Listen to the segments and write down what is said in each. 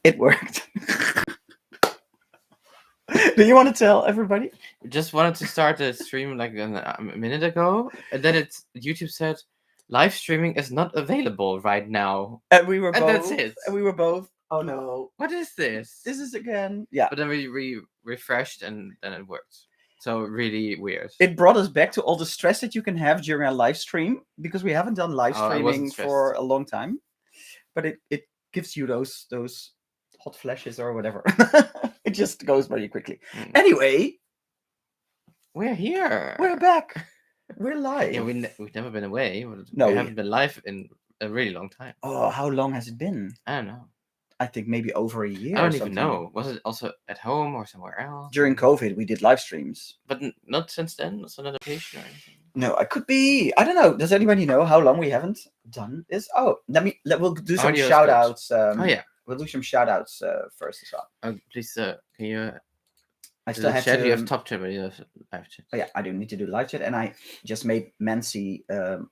It worked. Do you want to tell everybody? Just wanted to start the stream like a minute ago, and then YouTube said live streaming is not available right now. And we were And both. that's it. And we were both. Oh no! What is this? This is again. Yeah. But then we refreshed, and then it worked. So really weird. It brought us back to all the stress that you can have during a live stream, because we haven't done live I wasn't streaming stressed. for a long time. But it gives you those hot flashes or whatever. It just goes very quickly. Anyway, we're here. we're back. We're live. Yeah, we've never been away. No, we haven't been live in a really long time. Oh, how long has it been? I don't know. I think maybe over a year. I don't even know. Was it also at home or somewhere else? During COVID, we did live streams. But not since then? Not on notification or anything? No, I could be. I don't know. Does anybody know how long we haven't done this? Oh, we'll do some Audio shout outs. Oh, yeah. We'll do some shout outs first as well. Please, can you... I still have chat, to... You have top chat, but you have live chat. Oh, yeah, I do need to do live chat. And I just made Mancy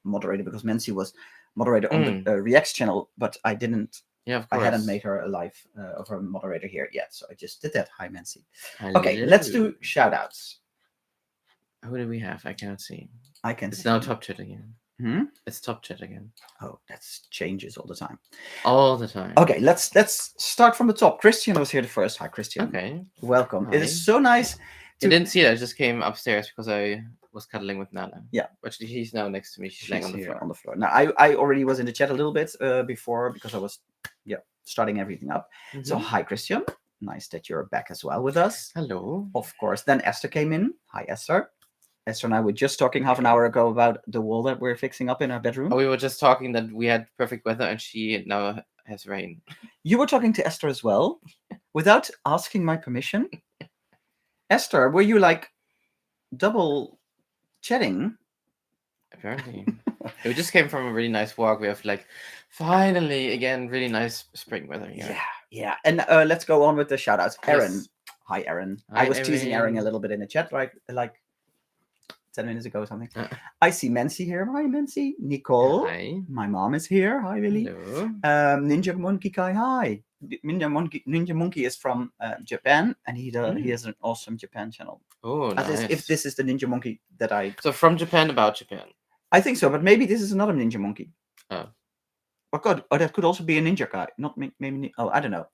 moderator, because Mancy was moderator on the Reacts channel, but I didn't... Yeah, of course. I hadn't made her a live of her moderator here yet, so I just did that. Hi, Mancy. Okay, let's do shout outs. Who do we have? I cannot see. I can It's see. now top chat again. Hmm? It's top chat again. Oh, that changes all the time. All the time. Okay, let's start from the top. Christian was here the first. Hi, Christian. Okay. Welcome. Hi. It is so nice. I didn't see it. I just came upstairs because I was cuddling with Nana. Yeah. Actually, she's now next to me. She's laying on the floor. Now, I already was in the chat a little bit before, because I was starting everything up. So, hi, Christian. Nice that you're back as well with us. Hello. Of course. Then Esther came in. Hi, Esther. Esther and I were just talking half an hour ago about the wall that we're fixing up in our bedroom. Oh, we were just talking that we had perfect weather and she now has rain. You were talking to Esther as well, without asking my permission. Esther, were you like double chatting? Apparently. We just came from a really nice walk. We have like finally again really nice spring weather here. Yeah. And let's go on with the shout outs. Aaron. Yes. Hi, Aaron. Hi, I was teasing Aaron a little bit in the chat, right? Like 10 minutes ago or something. I see Mancy here. Hi, Mancy. Nicole. Hi. My mom is here. Hi, Lily. Hello. Ninja Monkey Kai. Hi. Ninja Monkey is from Japan, and he has an awesome Japan channel. Oh, nice. If this is the Ninja Monkey that I... So from Japan, about Japan. I think so, but maybe this is another Ninja Monkey. Oh. Oh, God. Oh, that could also be a Ninja guy. Not maybe... Oh, I don't know.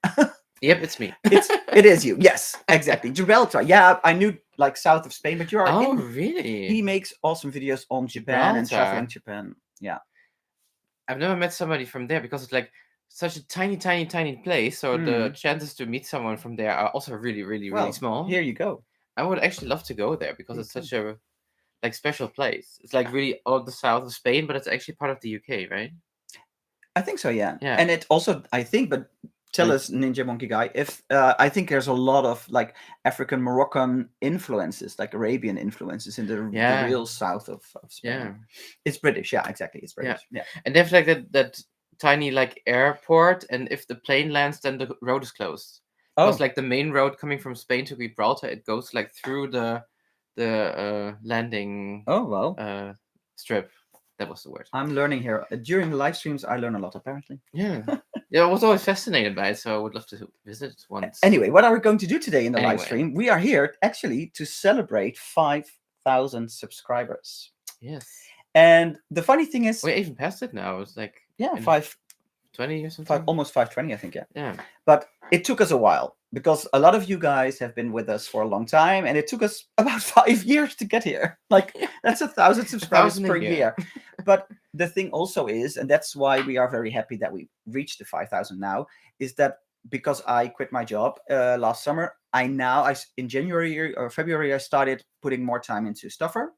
Yep, it's me. It is you. Yes, exactly. Gibraltar. Yeah, I knew like south of Spain, but you are. Oh, really? He makes awesome videos on Japan and traveling Japan. Yeah. I've never met somebody from there because it's like such a tiny place. So the chances to meet someone from there are also really small. Here you go. I would actually love to go there because it's such a like special place. It's like really all the south of Spain, but it's actually part of the UK, right? I think so. Yeah. Yeah. And it also, I think, but. Tell us, Ninja Monkey Guy, if I think there's a lot of like African Moroccan influences, like Arabian influences in the real south of Spain. Yeah, it's British. Yeah, exactly. It's British. Yeah. And they have like that tiny like airport, and if the plane lands, then the road is closed. Oh, it's like the main road coming from Spain to Gibraltar. It goes like through the landing. Oh wow. Strip. That was the word. I'm learning here. During the live streams, I learn a lot, apparently. Yeah. Yeah, I was always fascinated by it, so I would love to visit once. Anyway, what are we going to do today in the live stream? We are here, actually, to celebrate 5,000 subscribers. Yes. And the funny thing is... We even passed it now. It's like... Yeah, 520 or something? Almost 520, I think, yeah. Yeah. But it took us a while, because a lot of you guys have been with us for a long time, and it took us about 5 years to get here. Like, that's 1,000 subscribers per year. But the thing also is, and that's why we are very happy that we reached the 5,000 now, is that because I quit my job last summer, in January or February, I started putting more time into STUFR.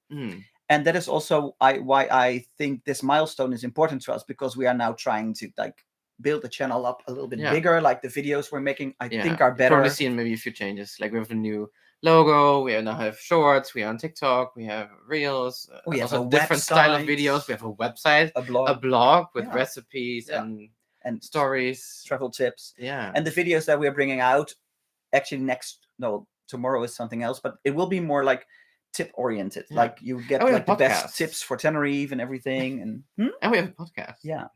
And that is also why I think this milestone is important to us, because we are now trying to like build the channel up a little bit bigger. Like the videos we're making, I think are better. You've probably seen maybe a few changes. Like we have a new logo. We now have shorts. We are on TikTok. We have reels. We have a different style of videos. We have a website, a blog with recipes and stories, travel tips. Yeah. And the videos that we're bringing out, actually tomorrow is something else, but it will be more like tip oriented. Like you get like the best tips for Tenerife and everything. And we have a podcast. Yeah.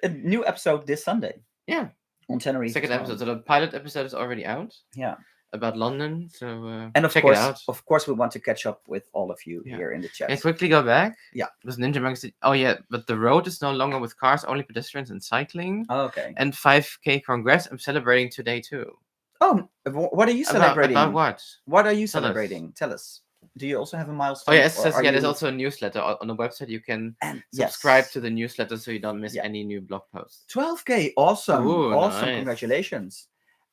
A new episode this Sunday. Yeah. On Tenerife. Second episode. So the pilot episode is already out. Yeah. About London. So and check it out. Of course, we want to catch up with all of you here in the chat. Can I quickly go back? Yeah. Because Ninja Monkey. Oh yeah, but the road is no longer with cars, only pedestrians and cycling. Oh, okay. And 5K Congress. I'm celebrating today too. Oh, what are you celebrating? About what? What are you celebrating? Tell us. Do you also have a milestone? Oh yeah, there's also a newsletter on the website. You can subscribe to the newsletter so you don't miss any new blog posts. 12K, awesome. Ooh, awesome, nice. Congratulations.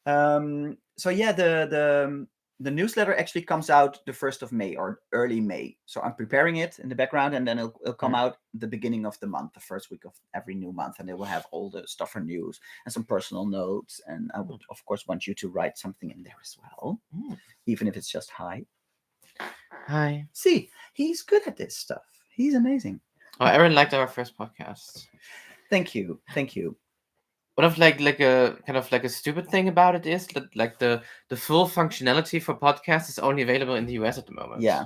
So yeah, the newsletter actually comes out the 1st of May or early May. So I'm preparing it in the background, and then it'll come out the beginning of the month, the first week of every new month, and it will have all the STUFR news and some personal notes. And I would, of course, want you to write something in there as well, even if it's just hi. Hi. See, he's good at this stuff. He's amazing. Oh, Aaron liked our first podcast. Thank you. One of like a kind of like a stupid thing about it is that like the full functionality for podcasts is only available in the US at the moment. Yeah.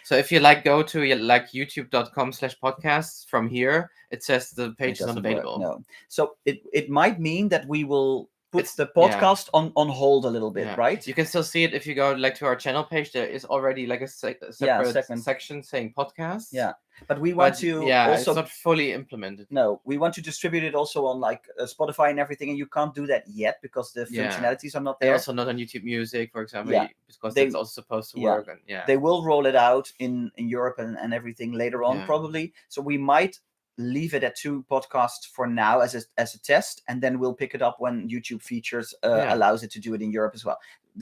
So if you like go to like youtube.com/podcasts from here, it says the page is not available. No. So it might mean that we will put the podcast on hold a little bit, right? You can still see it if you go like to our channel page. There is already like a separate section saying podcast. Yeah, but we want to also it's not fully implemented. No, we want to distribute it also on like Spotify and everything, and you can't do that yet because the functionalities are not there. They're also not on YouTube Music, for example, because that's also supposed to work. And, they will roll it out in Europe and everything later on probably. So we might leave it at 2 podcasts for now as a test, and then we'll pick it up when YouTube features allows it to do it in Europe as well.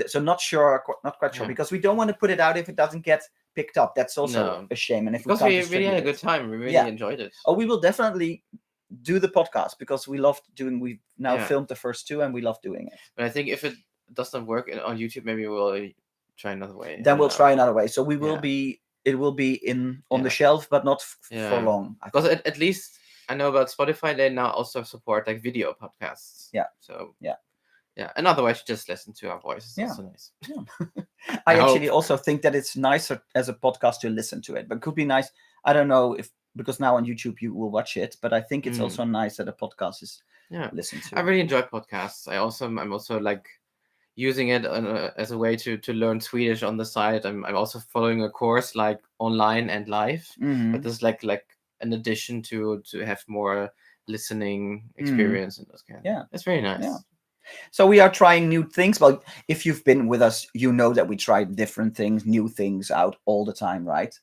So not quite sure, because we don't want to put it out if it doesn't get picked up. That's also a shame. And if because we really had a good time, we really enjoyed it. Oh, we will definitely do the podcast because we loved doing. We've now filmed the first 2, and we love doing it. But I think if it doesn't work on YouTube, maybe we'll try another way. Then we'll try another way. So we will be. It will be on the shelf, but not for long. Because at least I know about Spotify, they now also support like video podcasts. Yeah. So yeah. And otherwise, just listen to our voices. Yeah. Also nice. Yeah. I actually also think that it's nicer as a podcast to listen to it, but it could be nice. I don't know because now on YouTube you will watch it, but I think it's also nice that a podcast is listened to. I really enjoy podcasts. I'm also like using it as a way to learn Swedish on the side. I'm also following a course like online and live, but this is like an addition to have more listening experience and those kind. Yeah, it's very nice. Yeah. So we are trying new things. Well, if you've been with us, you know that we try different things, new things out all the time, right?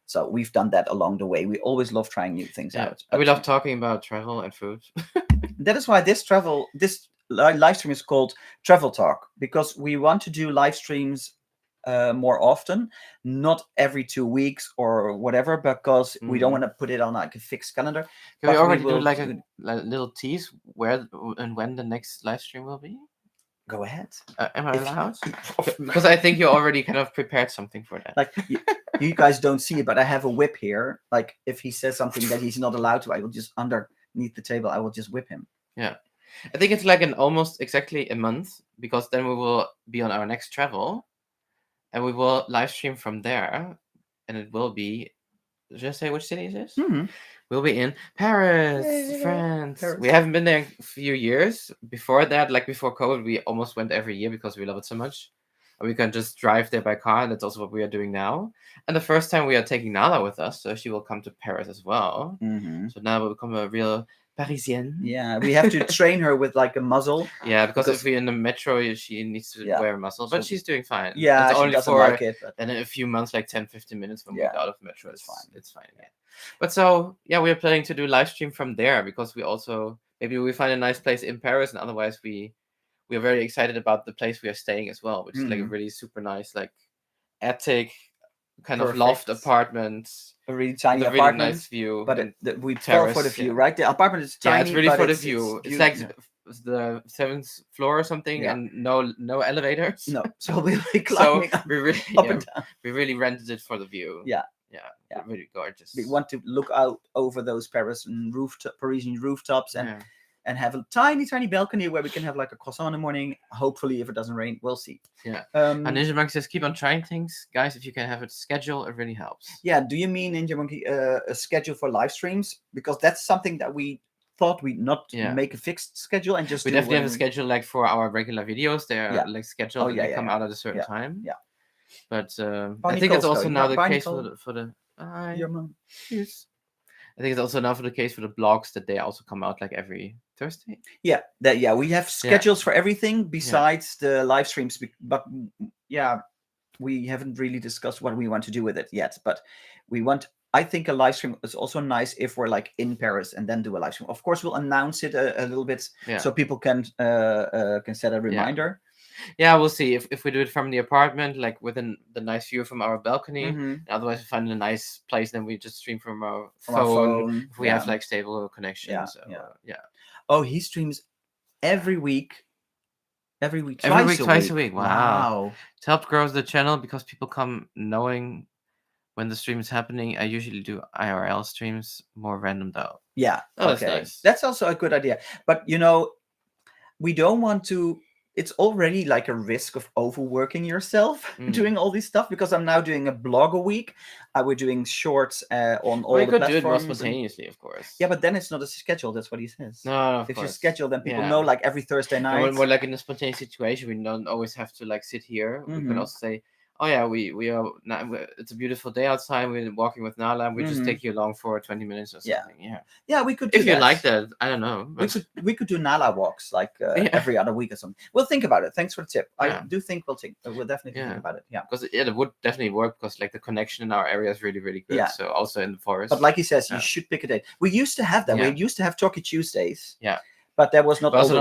So we've done that along the way. We always love trying new things out. We love talking about travel and food. That is why this live stream is called Travel Talk, because we want to do live streams more often, not every 2 weeks or whatever, because we don't want to put it on like a fixed calendar. Can we already do like a little tease where and when the next live stream will be? Go ahead. Am I allowed? Because I think you already kind of prepared something for that. Like you guys don't see it, but I have a whip here. Like if he says something that he's not allowed to, I will just underneath the table, I will just whip him. Yeah. I think it's like almost exactly a month, because then we will be on our next travel and we will live stream from there. And it will be, did I say which city it is? We'll be in Paris, France. Paris. We haven't been there a few years. Before that, like before COVID, we almost went every year because we love it so much. And we can just drive there by car. And that's also what we are doing now. And the first time we are taking Nala with us. So she will come to Paris as well. So now we'll become a real Parisienne. Yeah, we have to train her with like a muzzle. Yeah, because if we're in the metro, she needs to wear a muzzle. But she's doing fine. Yeah, it's she only doesn't for like it. But... And in a few months, like 10-15 minutes when we get out of the metro, it's fine. It's fine. Yeah. But so, we're planning to do live stream from there, because we also, maybe we find a nice place in Paris, and otherwise we are very excited about the place we are staying as well, which is like a really super nice, like attic kind of loft apartment. A really tiny with a apartment. Really nice view. But we fall for the view, right? The apartment is tiny. Yeah, it's really for the view. It's like the 7th floor or something, and no elevators. No, so we'll be climbing up and down. We really rented it for the view. Yeah. Really gorgeous. We want to look out over those Parisian rooftops and have a tiny balcony where we can have like a croissant in the morning. Hopefully, if it doesn't rain, we'll see. Yeah. And Ninja Monkey says, keep on trying things, guys. If you can have a schedule, it really helps. Yeah. Do you mean, Ninja Monkey, a schedule for live streams? Because that's something that we thought we'd not make a fixed schedule and just we definitely have a schedule like for our regular videos. They're like scheduled and they come out at a certain time. Yeah. But I think it's also now the case for the your mom. Yes. I think it's also now for the case for the blogs that they also come out like every Thursday. Yeah, we have schedules for everything besides the live streams, but we haven't really discussed what we want to do with it yet. But I think a live stream is also nice if we're like in Paris and then do a live stream. Of course, we'll announce it a little bit so people can set a reminder. Yeah, we'll see if we do it from the apartment, like within the nice view from our balcony. Otherwise, we find a nice place, then we just stream from our phone. If we have like stable connection. Oh, he streams every week. Twice a week. Wow. It helped grow the channel because people come knowing when the stream is happening. I usually do IRL streams, more random though. Yeah. That's nice. That's also a good idea. But we don't want to. It's already like a risk of overworking yourself doing all this stuff, because I'm now doing a blog a week. We're doing shorts on all the platforms. We could do it more spontaneously, of course. Yeah, but then it's not a schedule. That's what he says. No, if you schedule, then people know like every Thursday night. When we're like in a spontaneous situation, we don't always have to like sit here. We can also say, oh yeah, we are. It's a beautiful day outside. We're walking with Nala. And we just take you along for 20 minutes or something. Yeah, we could. If you like that, I don't know. We could do Nala walks like every other week or something. We'll think about it. Thanks for the tip. I do think we'll definitely think about it. Yeah, because it would definitely work, because like the connection in our area is really, really good. Yeah. So also in the forest. But like he says, you should pick a date. We used to have that. We used to have Talkie Tuesdays. Yeah. But that was not also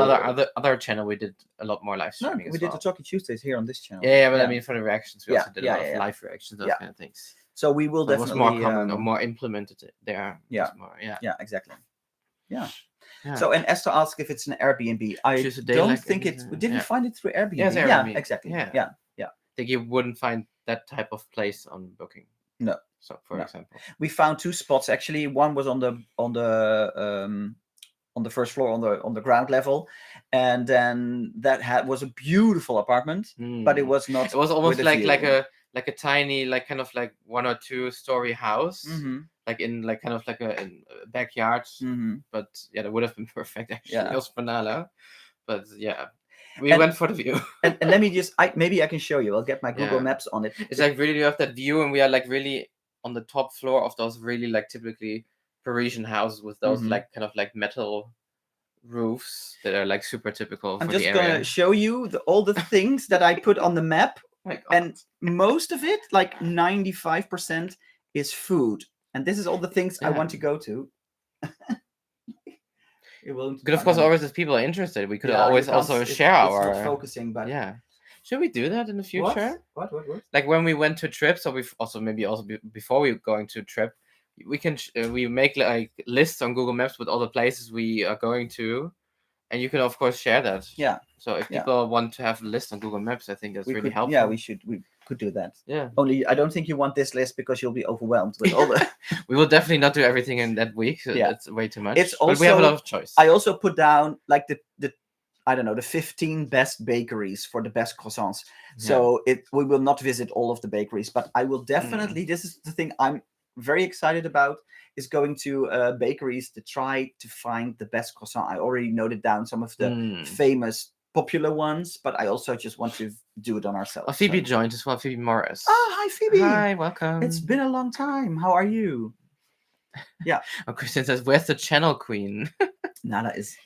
other channel. We did a lot more live streaming. No, we did the Talkie Tuesdays here on this channel. But I mean for the reactions, we also did a lot of live reactions, those kind of things. So we will definitely. It was more common or more implemented there. Yeah, exactly. Yeah. So, and Esther asked if it's an Airbnb. I don't think it's. We didn't find it through Airbnb. Yeah, exactly. Yeah. I think you wouldn't find that type of place on Booking. No. So, for example, we found 2 spots actually. One was on the first floor on the ground level, and then that was a beautiful apartment, but it was not. It was almost like a tiny, like kind of like 1 or 2 story house, like in like kind of like a backyard. But that would have been perfect actually. It was for Nala, but we went for the view. and let me just, maybe I can show you. I'll get my Google Maps on it. It's like really, you have that view, and we are like really on the top floor of those really like typically Parisian houses with those like kind of like metal roofs that are like super typical for the area. I'm just gonna show you all the things that I put on the map, and most of it, like 95%, is food. And this is all the things I want to go to. It won't. Good, of course, always if people are interested, we could always also share our. It's not focusing, but should we do that in the future? What? Like when we went to trips, or we've also before we were going to a trip, we can we make like lists on Google Maps with all the places we are going to, and you can of course share that. Yeah. So if people want to have a list on Google Maps, I think that's really helpful. Yeah, we could do that. Yeah. Only I don't think you want this list because you'll be overwhelmed with all the. We will definitely not do everything in that week. So that's way too much. It's also, but we have a lot of choice. I also put down like the I don't know, the 15 best bakeries for the best croissants. So we will not visit all of the bakeries, but I will definitely. This is the thing I'm very excited about, is going to bakeries to try to find the best croissant. I already noted down some of the famous popular ones, but I also just want to do it on ourselves. Oh, Phoebe joined as well. Phoebe Morris. Oh, hi Phoebe. Hi, welcome. It's been a long time. How are you? Yeah. Oh, Christian says, "Where's the channel queen?" Nala is.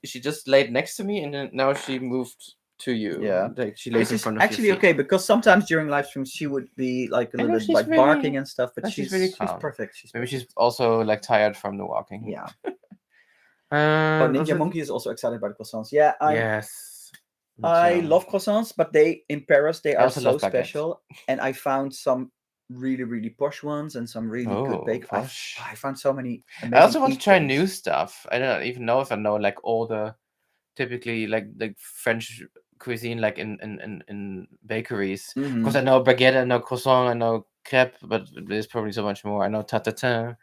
She just laid next to me, and then now she moved to you. Yeah. Like she lays in front of actually okay, because sometimes during live streams she would be like a little bit like barking and stuff, but she's really calm. She's perfect. Maybe she's also like tired from the walking. Yeah. Ninja Monkey is also excited about croissants. Yeah. Yes. I love croissants, but in Paris they are so special, and I found some really, really posh ones and some really good bakeries. I found so many amazing. I also want to try new stuff. I don't even know if I know like all the typically like French cuisine like in bakeries, because I know baguette, I know croissant, I know crepe, but there's probably so much more. I know tatatin,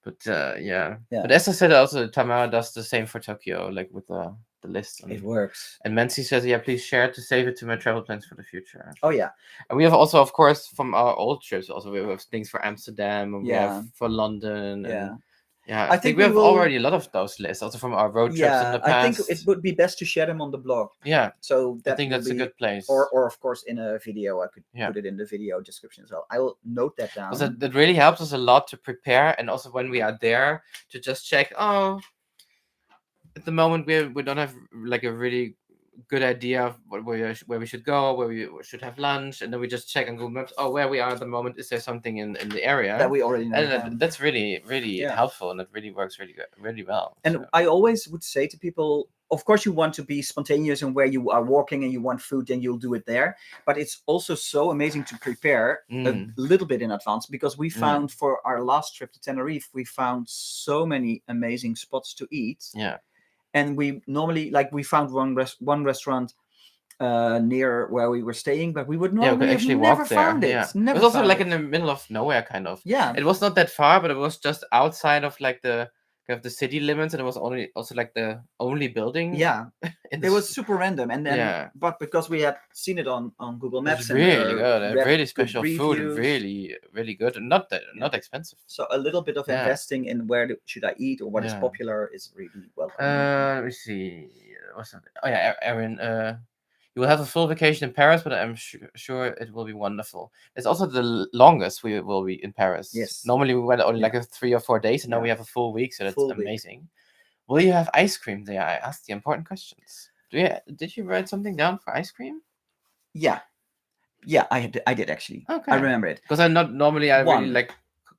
but But as I said, also Tamara does the same for Tokyo, like with the list. It works. And Mansi says, please share it to save it to my travel plans for the future. Oh yeah. And we have also, of course, from our old trips, also we have things for Amsterdam, and we have for London. Yeah, I think think we we have will- already a lot of those lists, also from our road trips in the past. I think it would be best to share them on the blog. Yeah, So that I think will that's a be- good place. Or of course in a video, I could Yeah. put it in the video description as well. I will note that down. Because that really helps us a lot to prepare, and also when we are there to just check. Oh, at the moment we don't have like a really good idea of where we should go, where we should have lunch, and then we just check on Google Maps. Oh, where we are at the moment, is there something in the area that we already know. And that's really Yeah. helpful, and it really works really well. And so. I always would say to people, of course you want to be spontaneous in where you are walking and you want food, then you'll do it there. But it's also so amazing to prepare a little bit in advance, because we found for our last trip to Tenerife, we found so many amazing spots to eat. Yeah. And we normally, like, we found one restaurant near where we were staying, but we would normally actually have never walk there. found it. Yeah. Never it was also found like it. in the middle of nowhere, kind of. Yeah. It was not that far, but it was just outside of like the city limits, and it was also like the only building. Yeah. It was super random, and then but because we had seen it on Google Maps, and really good, and really special food, really good, and not not expensive. So a little bit of investing in where should I eat or what is popular is really welcome. Let me see. What's that? Oh yeah, Aaron. You will have a full vacation in Paris, but I'm sure it will be wonderful. It's also the longest we will be in Paris. Yes. Normally we went only like 3 or 4 days, and now we have a full week, so that's amazing. Will you have ice cream there? I asked the important questions. Did you write something down for ice cream? Yeah, I did actually. Okay. I remember it. Because I really like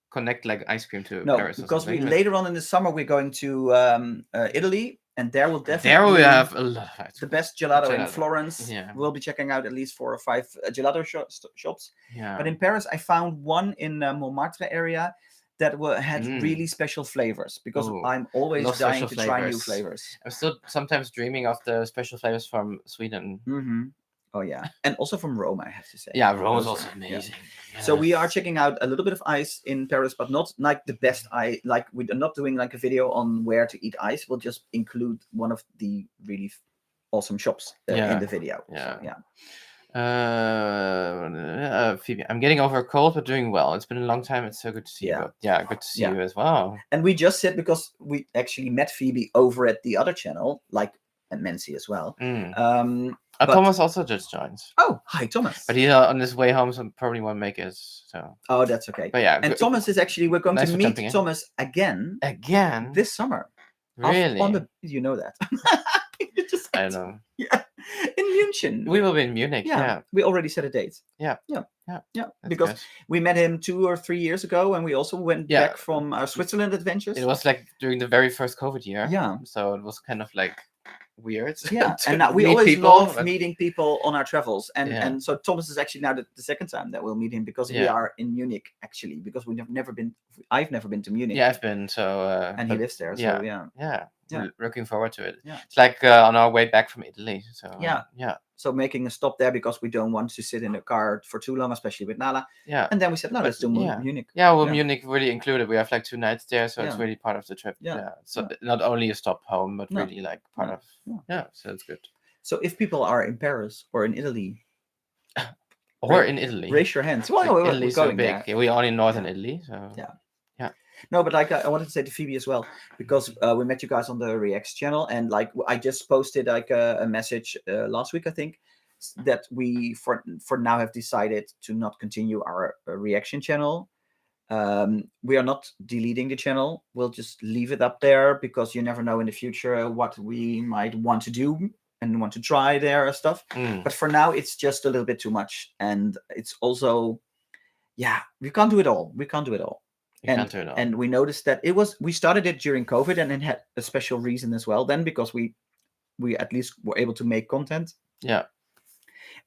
connect like ice cream to Paris. Because later on in the summer we're going to Italy, and there will definitely we have a lot of the best gelato in Florence. Yeah. We'll be checking out at least 4 or 5 gelato shops. Yeah. But in Paris, I found one in Montmartre area that had really special flavors, because I'm always dying to try new flavors. I'm still sometimes dreaming of the special flavors from Sweden. Mm-hmm. Oh yeah, and also from Rome, I have to say. Yeah, Rome is also amazing. Yeah. Yes. So we are checking out a little bit of ice in Paris, but not like the best ice. Like, we're not doing like a video on where to eat ice. We'll just include one of the really awesome shops in the video. Yeah. So, Phoebe, I'm getting over a cold, but doing well. It's been a long time. It's so good to see you. Yeah, good to see you as well. And we just said, because we actually met Phoebe over at the other channel, and Mency as well. Thomas also just joined. Oh, hi, Thomas. But he's on his way home, so probably won't make it. So. Oh, that's okay. But yeah. And Thomas is actually, we're going to meet Thomas again this summer. Really? You know that. I don't know. Yeah. In München. We will be in Munich. Yeah. We already set a date. Yeah. Because we met him 2 or 3 years ago, and we also went back from our Switzerland adventures. It was like during the very first COVID year. Yeah. So it was kind of like weird. Yeah. And now we always love meeting people on our travels. And so Thomas is actually now the second time that we'll meet him, because we are in Munich, actually, because I've never been to Munich. Yeah, I've been. So and he lives there. So yeah. Looking forward to it. Yeah. It's like on our way back from Italy. So yeah. So making a stop there, because we don't want to sit in a car for too long, especially with Nala. Yeah. And then we said, no, let's do Munich. Yeah, well, Munich really included. We have like 2 nights there, so it's really part of the trip. Yeah. So not only a stop home, but really like part of. Yeah. So it's good. So if people are in Paris or in Italy, in Italy, raise your hands. Well, Italy's so big. Yeah, we are in northern Italy, so yeah. No, but like I wanted to say to Phoebe as well, because we met you guys on the Reacts channel, and like I just posted like a message last week, I think, that we for now have decided to not continue our reaction channel. We are not deleting the channel. We'll just leave it up there, because you never know in the future what we might want to do and want to try there and stuff. But for now, it's just a little bit too much, and it's also, we can't do it all. And we noticed that we started it during COVID, and it had a special reason as well then, because we at least were able to make content. Yeah.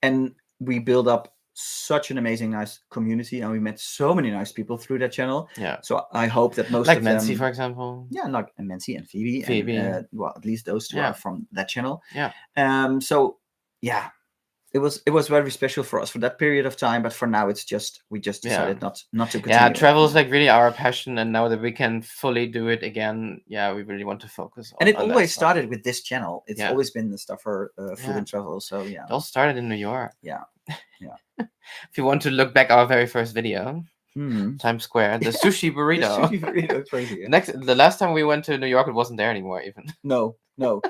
And we built up such an amazing, nice community, and we met so many nice people through that channel. Yeah. So I hope that most of them, Mency, for example. Yeah, like Mency and Phoebe. And, well, at least those 2 are from that channel. Yeah. So yeah. It was very special for us for that period of time, but for now we just decided not to continue. Yeah, travel is like really our passion, and now that we can fully do it again, we really want to focus on. And it always started with this channel. It's always been the STUFR food and travel. So yeah, it all started in New York. Yeah. If you want to look back our very first video, Times Square, the sushi burrito. The sushi burrito, crazy. Yeah? The last time we went to New York, it wasn't there anymore even. No.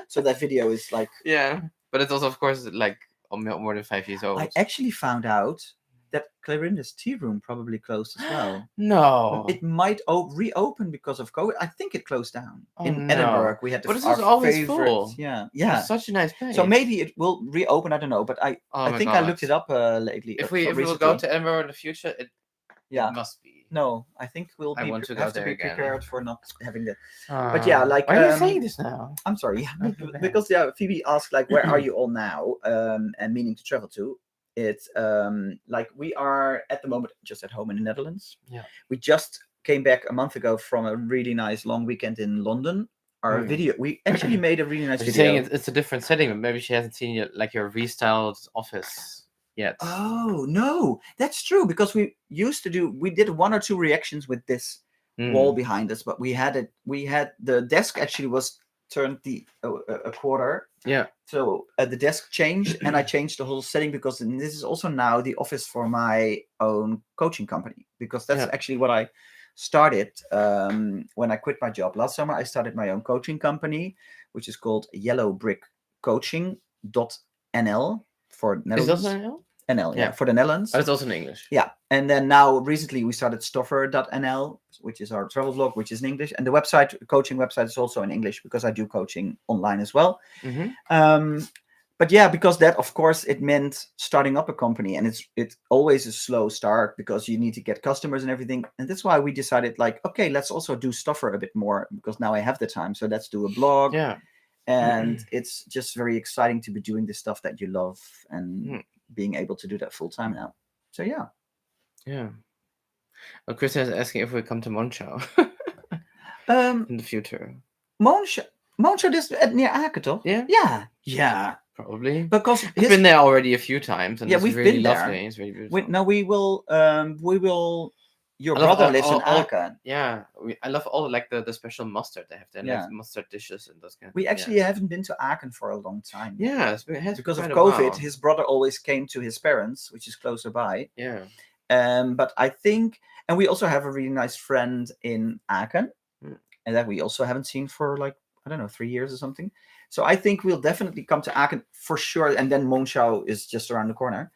So that video is like but it's also of course like more than 5 years old. I actually found out that Clarinda's tea room probably closed as well. No, it might reopen because of COVID. I think it closed down in no. Edinburgh. We had But this our is always favorite, full. It's such a nice place. So maybe it will reopen. I don't know, but I think I looked it up lately. If we will go to Edinburgh in the future, it must be. No, I think we'll I want to go there be again. prepared for not having that. But yeah, like why are you saying this now? I'm sorry, because Phoebe asked like, where are you all now? And meaning to travel to. It's like we are at the moment just at home in the Netherlands. Yeah, we just came back a month ago from a really nice long weekend in London. Our video, we actually made a really nice video. She's saying it's a different setting, but maybe she hasn't seen your restyled office yet. Oh no, that's true, because we did 1 or 2 reactions with this wall behind us, but we had the desk actually was turned a quarter. Yeah. So the desk changed, and I changed the whole setting, because this is also now the office for my own coaching company, because that's actually what I started when I quit my job last summer. I started my own coaching company, which is called yellowbrickcoaching.nl for Netherlands. Is that NL? NL, for the Netherlands. Oh, it's also in English. Yeah, and then now recently we started STUFR.nl, which is our travel blog, which is in English, and the coaching website is also in English, because I do coaching online as well. But yeah, because that, of course, it meant starting up a company, and it's always a slow start, because you need to get customers and everything, and that's why we decided, like, okay, let's also do STUFR a bit more, because now I have the time, so let's do a blog. Yeah, and it's just very exciting to be doing the stuff that you love and being able to do that full time now. So yeah. Well, Christian is asking if we come to Monschau in the future. Monschau is near Aachen, toch? Yeah. Probably, because I've been there already a few times, and it's we've really been lovely. there. It's really beautiful. We will. Your brother lives in Aachen. Yeah, I love all like the special mustard they have there, like mustard dishes and those kind of We actually haven't been to Aachen for a long time. Yeah, it has because of quite COVID. His brother always came to his parents, which is closer by. Yeah. But I think, and we also have a really nice friend in Aachen, and that we also haven't seen for like, I don't know, 3 years or something. So I think we'll definitely come to Aachen for sure, and then Monschau is just around the corner.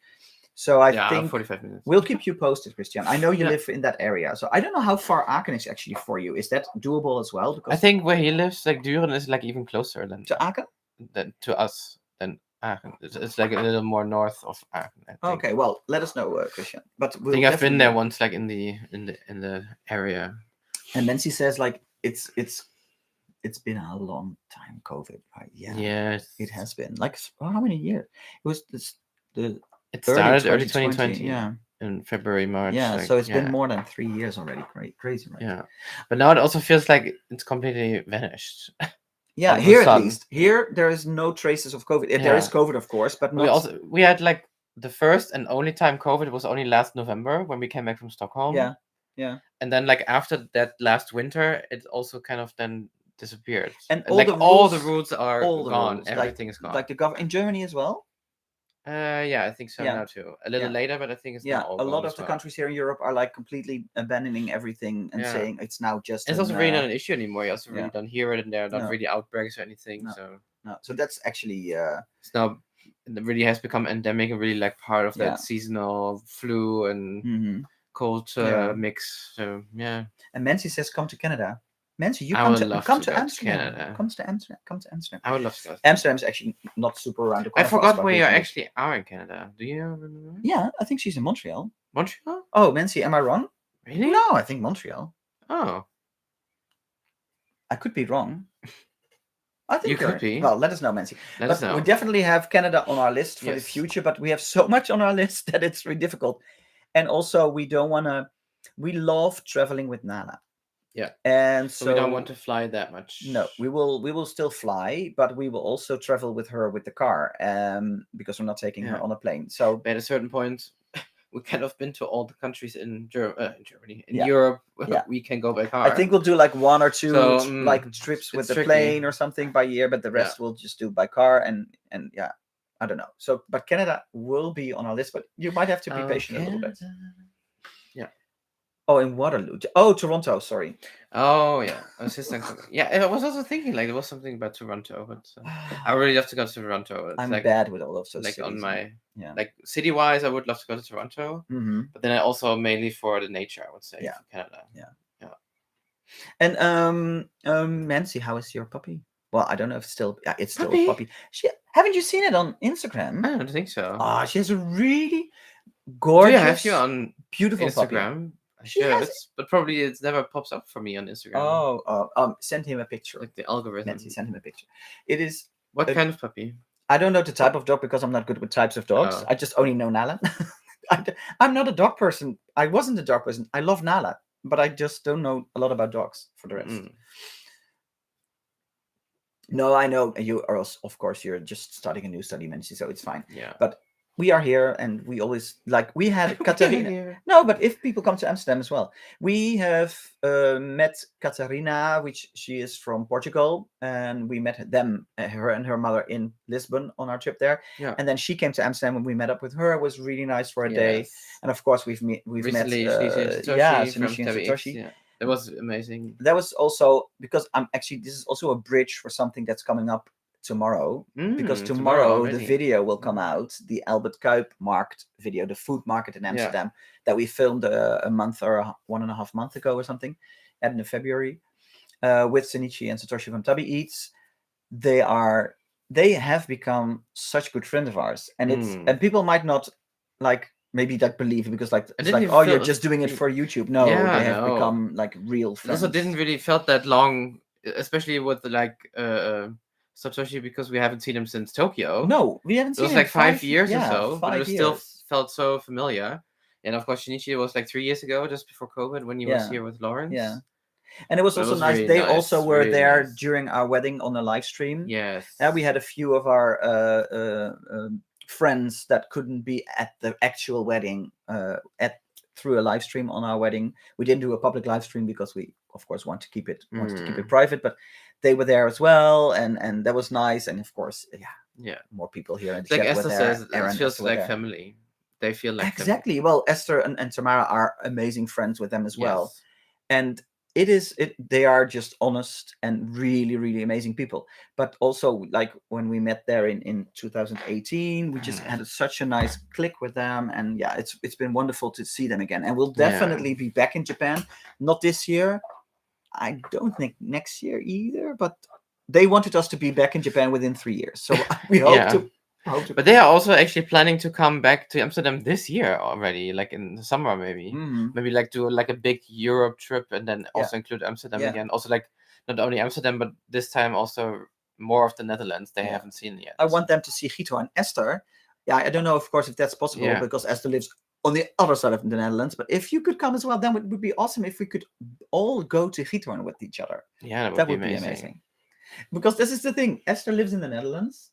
So I think 45 minutes. We'll keep you posted, Christian. I know you live in that area, so I don't know how far Aachen is actually for you. Is that doable as well? Because I think where he lives, like Düren, is like even closer than to Aachen, than to us than Aachen. It's like a little more north of Aachen. I think. Okay, well, let us know, Christian. But I think I've been there once, like in the area. And Nancy says like it's been a long time, COVID, right? Yeah. Yes. It has been. Like, how many years? It was It started early 2020. Yeah. In February, March. Yeah, like, so it's been more than 3 years already. Crazy, right? Yeah. But now it also feels like it's completely vanished. Yeah, here at least. Here there is no traces of COVID. There is COVID, of course, but not... we had like the first and only time COVID was only last November when we came back from Stockholm. Yeah. And then like after that last winter, it also kind of then disappeared. And all the rules are gone. Everything is gone. Like the government in Germany as well. Yeah, I think so now too. A little later, but I think it's now all a lot of the countries here in Europe are like completely abandoning everything and saying it's now just. It's also really not an issue anymore. You also really don't hear it, and there are not really outbreaks or anything. So that's actually. It's now it really has become endemic and really like part of that seasonal flu and cold mix. So yeah. And Nancy says, "Come to Canada." Nancy, you come to Amsterdam. Come to Amsterdam. I would love to go. Amsterdam is actually not super around the corner. I forgot where you actually are in Canada. Do you remember? Yeah, I think she's in Montreal. Montreal? Oh, Nancy, am I wrong? Really? No, I think Montreal. Oh. I could be wrong. I think you could be. Well, let us know, Nancy. Let us know. We definitely have Canada on our list for the future, but we have so much on our list that it's really difficult. And also, we don't want to... We love traveling with Nana. Yeah, and so we don't want to fly that much. No, we will still fly, but we will also travel with her with the car, because we're not taking her on a plane. So at a certain point, we kind of been to all the countries in Germany, in Europe. We can go by car. I think we'll do like 1 or 2 like trips with the plane or something by year, but the rest we'll just do by car and yeah, I don't know. So, but Canada will be on our list, but you might have to be patient a little bit. Yeah. Oh, in Waterloo. Oh, Toronto. Sorry. Oh yeah, yeah. I was also thinking like there was something about Toronto, but I would really love to go to Toronto. It's I'm like bad with all of those like cities. on my Yeah. like city wise, I would love to go to Toronto, Mm-hmm. but then I also mainly for the nature, I would say, Yeah. for Canada. Yeah. Yeah. And Nancy, how is your puppy? Well, I don't know if it's still. Yeah, it's still a Puppy? puppy. Haven't you seen it on Instagram? I don't think so. Ah, she has a really Do gorgeous, you have you on beautiful puppy. Instagram? I She should, has- but probably it never pops up for me on Instagram. Send him a picture. Like the algorithm. Nancy, send him a picture. It is. What kind of puppy? I don't know the type of dog because I'm not good with types of dogs. Oh. I just only know Nala. I'm not a dog person. I wasn't a dog person. I love Nala, but I just don't know a lot about dogs for the rest. No, I know you are. Of course, you're just starting a new study, Nancy, so it's fine. Yeah. But we are here, and we always we had Katarina. No, but if people come to Amsterdam as well, we have met Katarina, which she is from Portugal, and we met her and her mother in Lisbon on our trip there. Yeah. And then she came to Amsterdam, and we met up with her. It was really nice for a day. And of course, we've recently, met Shinichi and Satoshi. Yeah. It was amazing. That was also because this is also a bridge for something that's coming up tomorrow, because tomorrow the video will come out, the Albert Kuip market video, the food market in Amsterdam that we filmed a month or 1.5 months ago or something, end of February, with Shinichi and Satoshi from Tubby Eats. They have become such good friends of ours, and and people might not maybe believe it because it's like, oh, you're just doing it for YouTube. No, they have become like real friends. It also didn't really felt that long, especially with Satoshi, because we haven't seen him since Tokyo. No, we haven't seen him. It was like 5 years or so, but it was still felt so familiar. And of course, Shinichi was like 3 years ago, just before COVID, when he was here with Lawrence. Yeah. And it was also nice. Really they also were really there during our wedding on a live stream. Yes. We had a few of our friends that couldn't be at the actual wedding through a live stream on our wedding. We didn't do a public live stream because we, of course, want to keep it private. But they were there as well, and that was nice. And of course, more people here in the chat. Like Esther says, Aaron it feels like family. They feel like exactly. Family. Well, Esther and Tamara are amazing friends with them as well, and they are just honest and really, really amazing people. But also, like when we met there in 2018, we just had such a nice click with them, and it's been wonderful to see them again. And we'll definitely be back in Japan, not this year. I don't think next year either, but they wanted us to be back in Japan within 3 years, so we hope to. But they are also actually planning to come back to Amsterdam this year already, like in the summer maybe. Maybe like do like a big Europe trip and then also include Amsterdam again. Also like not only Amsterdam, but this time also more of the Netherlands they haven't seen yet. I want them to see Gito and Esther. Yeah, I don't know, of course, if that's possible because Esther lives on the other side of the Netherlands. But if you could come as well, then it would be awesome if we could all go to Gito with each other. Yeah, that would be amazing. Because this is the thing. Esther lives in the Netherlands,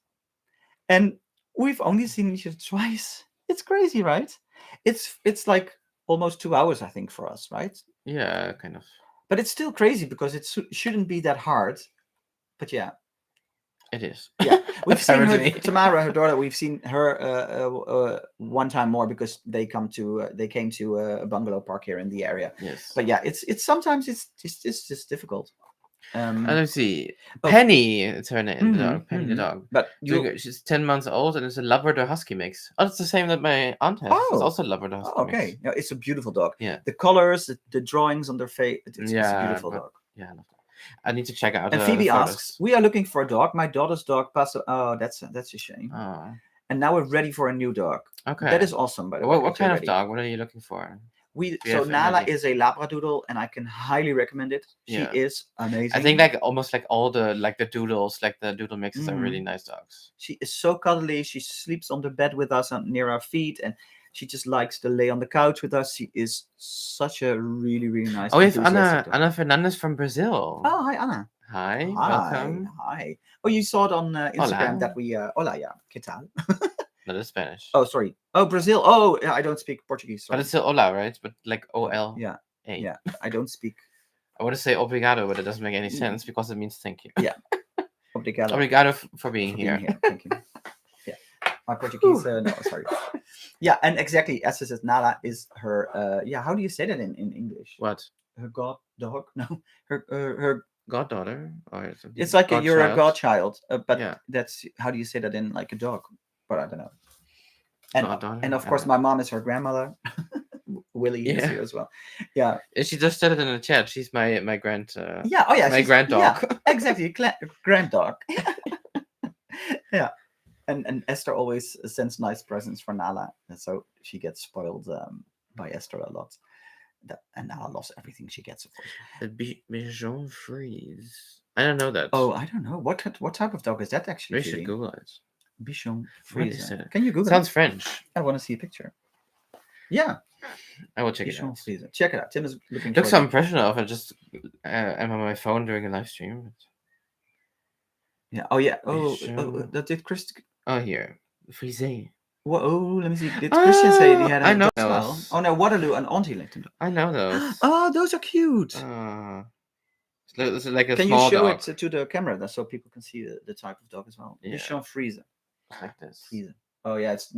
and we've only seen each other twice. It's crazy, right? It's like almost 2 hours, I think, for us, right? Yeah, kind of. But it's still crazy because it shouldn't be that hard. But yeah. It is. Yeah. We've seen her, Tamara, her daughter, we've seen her one time more because they came to a bungalow park here in the area. Yes. But yeah, it's sometimes it's just difficult. Let's see. Penny, it's her name. The dog. Penny the dog. But she's 10 months old and it's a Labrador Husky mix. Oh, it's the same that my aunt has. It's also a Labrador Husky mix. Okay. Yeah, it's a beautiful dog. Yeah. The colors, the drawings on their face. It's a beautiful dog. Yeah, I love that. I need to check out. And Phoebe asks, "We are looking for a dog. My daughter's dog passed. Oh, that's a shame. Oh. And now we're ready for a new dog. Okay. That is awesome. By the way. What kind of dog? What are you looking for? Nala is a Labradoodle, and I can highly recommend it. She is amazing. I think like almost like all the doodles, like the doodle mixes are really nice dogs. She is so cuddly. She sleeps on the bed with us near our feet, and she just likes to lay on the couch with us. She is such a really, really nice. Oh, we have Ana Fernandez from Brazil. Oh, hi, Ana. Hi, welcome. Hi. Oh, you saw it on Instagram that we. Hola, yeah. ¿Qué tal? No, that's Spanish. Oh, sorry. Oh, Brazil. Oh, yeah, I don't speak Portuguese. Sorry. But it's still hola, right? But like O-L. Yeah. Yeah, I don't speak. I want to say obrigado, but it doesn't make any sense because it means thank you. Yeah. Obrigado. Obrigado for being here. Thank you. Yeah. My Portuguese, no, sorry. Yeah, and exactly, as I said, Nala is her. How do you say that in English? What? Her god dog? No, her. Goddaughter or something? It's like you're a Godchild? godchild, but Yeah. that's how do you say that in like a dog? But I don't know. And Goddaughter. of I course, don't my mom is her grandmother. Willie is Yeah. here as well. Yeah. She just said it in the chat. She's my grand. Yeah. Oh yeah. My she's- grand Yeah, dog. exactly. Grand dog. Yeah. And Esther always sends nice presents for Nala, and so she gets spoiled by Esther a lot. And Nala loves everything she gets, of course. The Bichon Frise. I don't know that. Oh, I don't know what type of dog is that actually. We should Google it. Bichon What is Frise. it? Can you Google Sounds it? French. I want to see a picture. Yeah, I will check it Bichon out. Frise. Check it out. Tim is looking. Looks for so the- impressional of it. Just I'm on my phone during a live stream. Yeah. Oh yeah. Bichon. That did Chris. Oh, here. Frise. Whoa, let me see. Did Christian say he had a I know dog as well? those. Oh no, Waterloo and Auntie-Licton. I know those. Oh, those are cute. It's like a Can you small show dog. it to the camera so people can see the type of dog as well? Yeah. Bichon Frise. Like this. Frise. Oh yeah, it's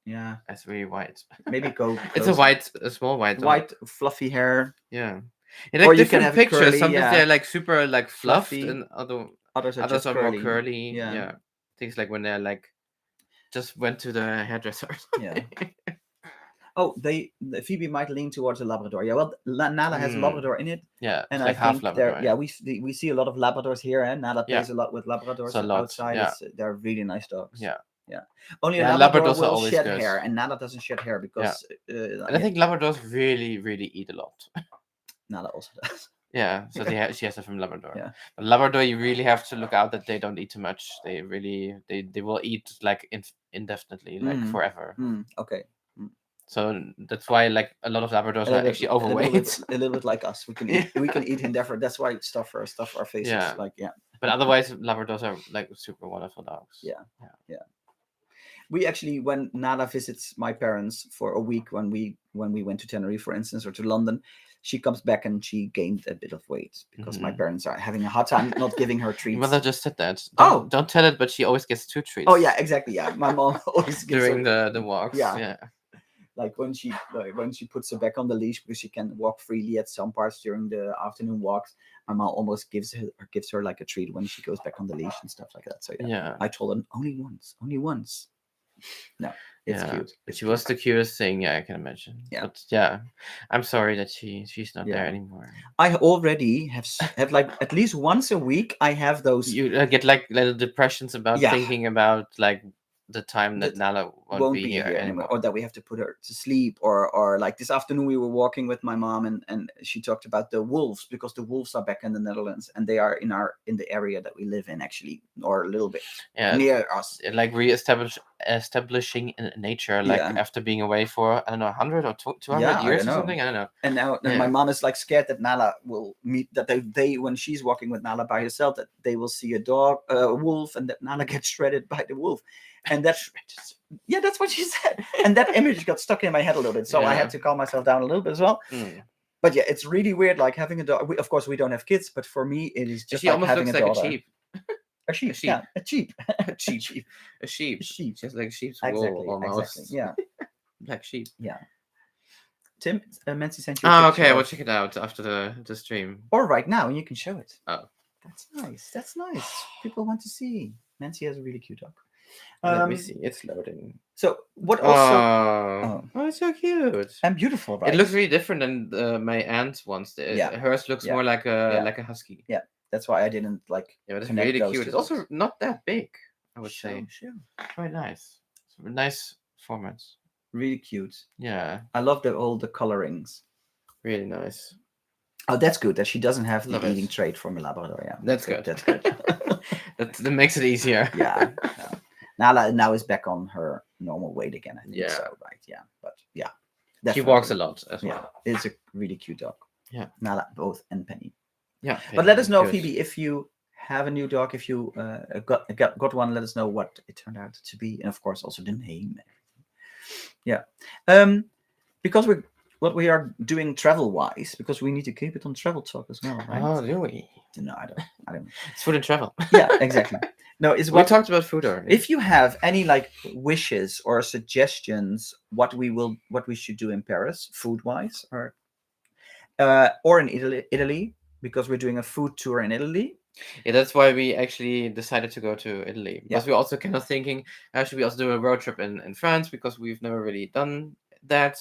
yeah. It's really white. Maybe go. It's closer. a small white dog. White fluffy hair. Yeah. Or Like you can different have it pictures. curly, Sometimes yeah. they're like super like fluffed, Fluffy. and Others are others just are curly. more curly. Yeah. Yeah. Things like when they're like just went to the hairdresser. Yeah. Oh, Phoebe might lean towards a Labrador. Yeah, well, Nala has a Labrador in it, Yeah. and It's like I half think Labrador. yeah, we see a lot of Labradors here, and Nala plays a lot with Labradors It's a lot, outside. yeah. They're really nice dogs. Yeah. Yeah. Only Yeah, a Labrador Labradors are will always shed good. hair, and Nala doesn't shed hair because. And I think Labradors really, really eat a lot. Nala also does. Yeah, so she has it from Labrador. Yeah. But Labrador, you really have to look out that they don't eat too much. They really they will eat like indefinitely, like forever. Okay. So that's why like a lot of Labradors are actually overweight. A little bit like us. We can eat endeavor. That's why stuff our faces. Yeah. Like But otherwise, Labradors are like super wonderful dogs. Yeah. We actually, when Nala visits my parents for a week, when we went to Tenerife, for instance, or to London, she comes back and she gained a bit of weight because my parents are having a hard time not giving her treats. Your mother just said that. Oh, don't tell it, but she always gets 2 treats. Oh yeah, exactly. Yeah, my mom always gives during her, the walks. Yeah. Yeah. Like when she puts her back on the leash because she can walk freely at some parts during the afternoon walks. My mom almost gives her like a treat when she goes back on the leash and stuff like that. So yeah. I told her only once. No, it's cute. She was the cutest thing. Yeah, I can imagine. Yeah. But yeah, I'm sorry that she's not there anymore. I already have like at least once a week. I have those. You get like little depressions about thinking about like the time that Nala won't be here anymore, or that we have to put her to sleep, or like this afternoon we were walking with my mom and she talked about the wolves because the wolves are back in the Netherlands and they are in the area that we live in actually, or a little bit near us. Like establishing in nature, like after being away for I don't know 100 or 200 years or something. I don't know. And now my mom is like scared that Nala will meet that they when she's walking with Nala by herself that they will see a wolf and that Nala gets shredded by the wolf. And that's what she said. And that image got stuck in my head a little bit. So I had to calm myself down a little bit as well. But yeah, it's really weird, like having a dog. Of course, we don't have kids, but for me, it is just like having a daughter. Like a sheep. A sheep. Yeah, a sheep. A sheep. Just like sheep's wool almost. Exactly. Yeah. Black sheep. Yeah. Tim, Mancy sent you. Okay, we'll check it out after the stream. Or right now, and you can show it. Oh, that's nice. That's nice. People want to see. Nancy has a really cute dog. Let me see. It's loading. So what also? Oh, it's so cute and beautiful, right? It looks really different than my aunt's ones. Hers looks more like a husky. Yeah, that's why I didn't like. Yeah, but it's really cute. It's also not that big, I would say. Sure. Quite nice. It's a nice format. Really cute. Yeah. I love all the colorings. Really nice. Oh, that's good that she doesn't have the eating trait from a Labrador. Yeah, that's good. That's good. that makes it easier. Yeah. Nala now is back on her normal weight again. I think so, right? Yeah, but yeah, definitely. She walks a lot as well. Yeah, it's a really cute dog. Yeah, Nala both and Penny. Yeah, Penny, but let us know, Phoebe, if you have a new dog. If you got one, let us know what it turned out to be, and of course also the name. Yeah, because what we are doing travel-wise, because we need to keep it on travel talk as well, right? Oh, do we? No, I don't. It's food and travel. Yeah, exactly. No, is We what talked about food already. if you have any like wishes or suggestions, what we should do in Paris, food-wise, or in Italy, because we're doing a food tour in Italy. Yeah, that's why we actually decided to go to Italy, because we also kind of thinking, should we also do a road trip in France, because we've never really done that.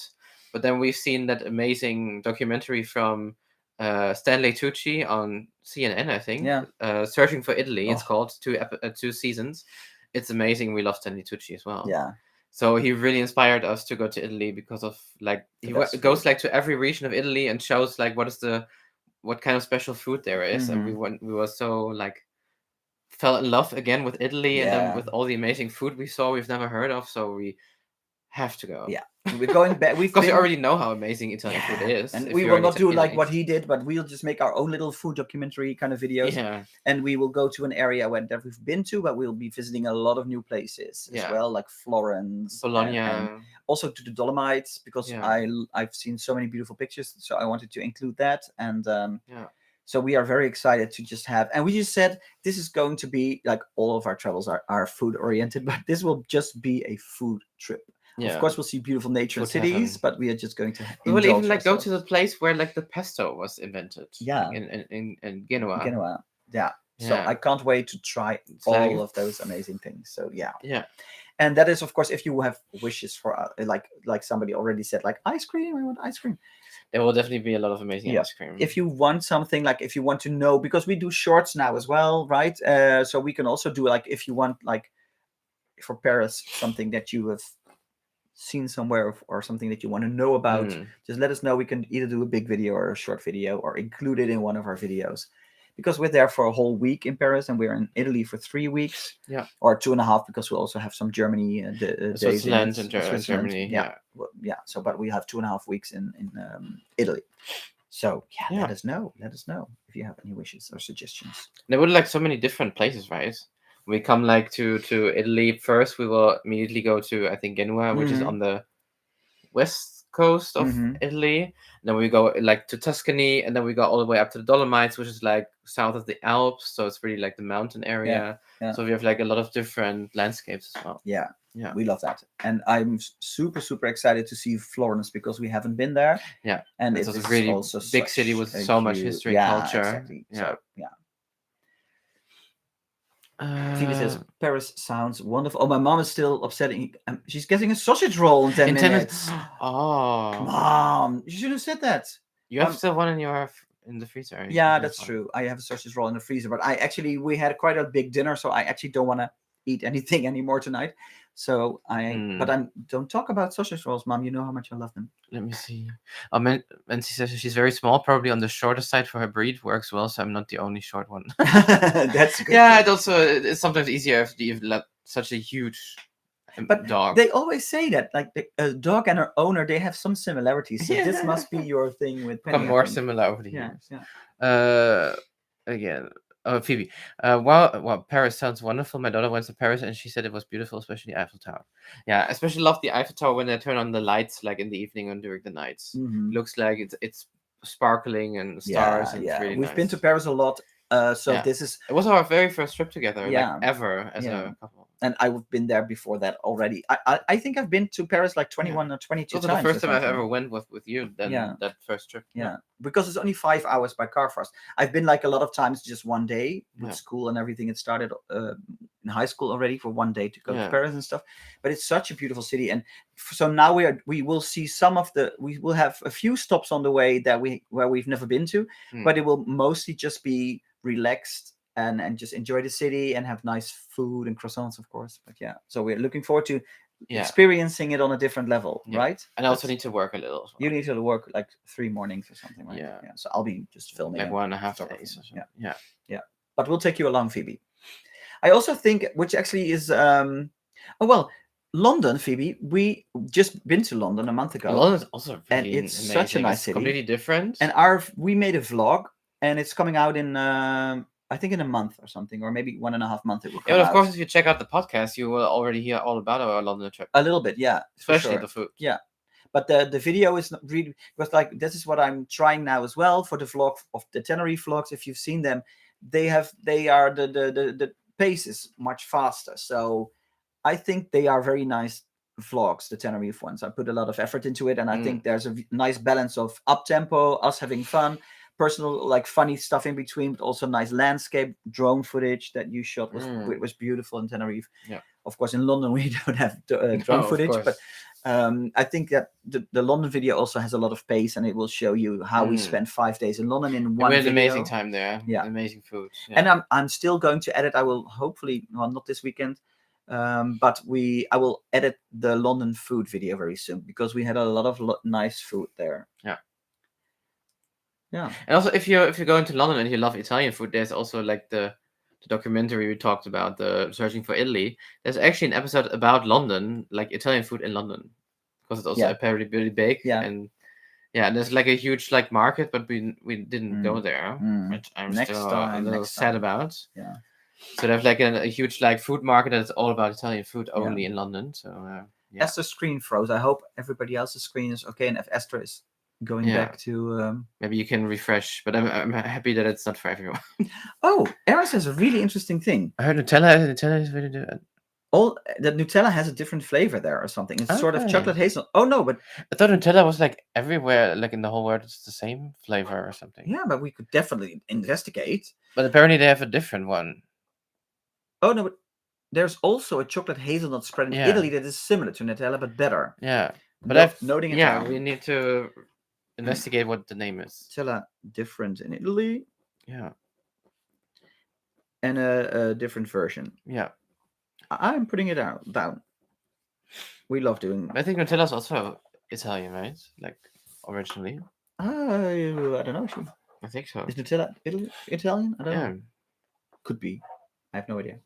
But then we've seen that amazing documentary from Stanley Tucci on CNN, I think. Yeah. Searching for Italy, it's Oh. called, 2 seasons. It's amazing. We love Stanley Tucci as well. Yeah. So he really inspired us to go to Italy, because of like he goes like to every region of Italy and shows like what kind of special food there is. And we were so like fell in love again with Italy, and then with all the amazing food we saw we've never heard of, so we have to go. Yeah, we're going back. Because we already know how amazing Italian food is, and we will not do like what he did, but we'll just make our own little food documentary kind of videos. Yeah, and we will go to an area that we've been to, but we'll be visiting a lot of new places as well, like Florence, Bologna, and also to the Dolomites, because I've seen so many beautiful pictures, so I wanted to include that. And so we are very excited to just have, and we just said this is going to be like all of our travels are food oriented, but this will just be a food trip. Yeah. Of course, we'll see beautiful nature and cities, but we are just going to. We will even like go to the place where like the pesto was invented. Yeah, like in Genoa. Genoa. Yeah. So I can't wait to try all of those amazing things. So yeah. And that is, of course, if you have wishes for like somebody already said, like ice cream. I want ice cream. There will definitely be a lot of amazing ice cream. If you want something, like if you want to know, because we do shorts now as well, right? So we can also do like if you want like for Paris something that you have seen somewhere or something that you want to know about, just let us know. We can either do a big video or a short video or include it in one of our videos, because we're there for a whole week in Paris and we're in Italy for 3 weeks, or 2.5, because we'll also have some Germany Switzerland and Germany. So but we have 2.5 weeks in Italy. So let us know if you have any wishes or suggestions. There would like so many different places, right? We come like to Italy first. We will immediately go to, I think, Genoa, which is on the west coast of Italy. And then we go like to Tuscany, and then we go all the way up to the Dolomites, which is like south of the Alps. So it's really like the mountain area. So we have like a lot of different landscapes as well. Yeah, we love that. And I'm super, super excited to see Florence, because we haven't been there. Yeah, and it's a really also big city with so much history and culture. Exactly. So, Phoebe says Paris sounds wonderful. Oh, my mom is still upset. She's getting a sausage roll in 10 minutes. Oh, Mom, you should have said that. You have still one in the freezer. Yeah, that's true. I have a sausage roll in the freezer, but we had quite a big dinner, so I actually don't want to eat anything anymore tonight. So don't talk about sausage rolls, Mom. You know how much I love them. Let me see. And she says she's very small, probably on the shorter side for her breed. Works well, so I'm not the only short one. That's good. Yeah. It's sometimes easier if you've let such a huge dog. They always say that like a dog and her owner, they have some similarities. So this must be your thing with Penny. Become more similar over the years. Again. Oh, Phoebe. Well, Paris sounds wonderful. My daughter went to Paris and she said it was beautiful, especially the Eiffel Tower. Yeah, I especially love the Eiffel Tower when they turn on the lights, like in the evening and during the nights. Looks like it's sparkling and stars. And it's really We've been to Paris a lot. This is. It was our very first trip together, like ever as a couple. And I've been there before that already. I think I've been to Paris like 21 or 22 times. It was the first time I've ever went with you. That first trip. Yeah, because it's only 5 hours by car for us. I've been like a lot of times just one day with school and everything. It started in high school already for one day to go to Paris and stuff. But it's such a beautiful city, and so now we will see we will have a few stops on the way where we've never been to, but it will mostly just be relaxed and just enjoy the city and have nice food and croissants, of course. But so we're looking forward to experiencing it on a different level, right? And I also need to work a little as well. You need to work like 3 mornings or something, right? Yeah. So I'll be just filming like 1.5 days or so. Yeah. But we'll take you along, Phoebe. I also think, which actually is London, Phoebe. We just been to London a month ago. London is also really and it's amazing. Such a nice city. Completely different. And we made a vlog, and it's coming out in I think in a month or something, or maybe 1.5 months it will come out. But of course, if you check out the podcast, you will already hear all about our London trip. A little bit, especially the food. Yeah, But the video is not really, because like this is what I'm trying now as well for the vlog of the Tenerife vlogs. If you've seen them, they are the pace is much faster. So I think they are very nice vlogs, the Tenerife ones. I put a lot of effort into it, and I think there's a nice balance of up tempo, us having fun, personal like funny stuff in between, but also nice landscape drone footage that you shot was beautiful in Tenerife. Yeah. Of course, in London we don't have drone footage, but I think that the London video also has a lot of pace, and it will show you how we spent 5 days in London in one we had video. an amazing time there. Yeah, amazing food. Yeah. And I'm still going to edit. I will hopefully, well, not this weekend, but I will edit the London food video very soon, because we had a lot of nice food there. Yeah. Yeah. And also, if you're going to London and you love Italian food, there's also like the documentary we talked about, the Searching for Italy. There's actually an episode about London, like Italian food in London, because it's also apparently really big. Yeah. And there's like a huge like market, but we didn't go there, which I'm still a little sad about. Yeah. So they have like a huge like food market that's all about Italian food only in London. So Esther's screen froze. I hope everybody else's screen is okay, and if Esther is going back to maybe you can refresh, but I'm happy that it's not for everyone. Oh, Erin says a really interesting thing. I heard Nutella is really good. All that Nutella has a different flavor there or something. It's sort of chocolate hazelnut. Oh no, but I thought Nutella was like everywhere, like in the whole world, it's the same flavor or something. Yeah, but we could definitely investigate. But apparently they have a different one. Oh no, but there's also a chocolate hazelnut spread in Italy that is similar to Nutella but better. Yeah, but noting it down. We need to investigate what the name is. Nutella different in Italy. Yeah. And a different version. Yeah. I'm putting it down. We love doing. I think Nutella's also Italian, right? Like originally. I don't know. I think so. Is Nutella Italian? I don't know. Yeah. Could be. I have no idea.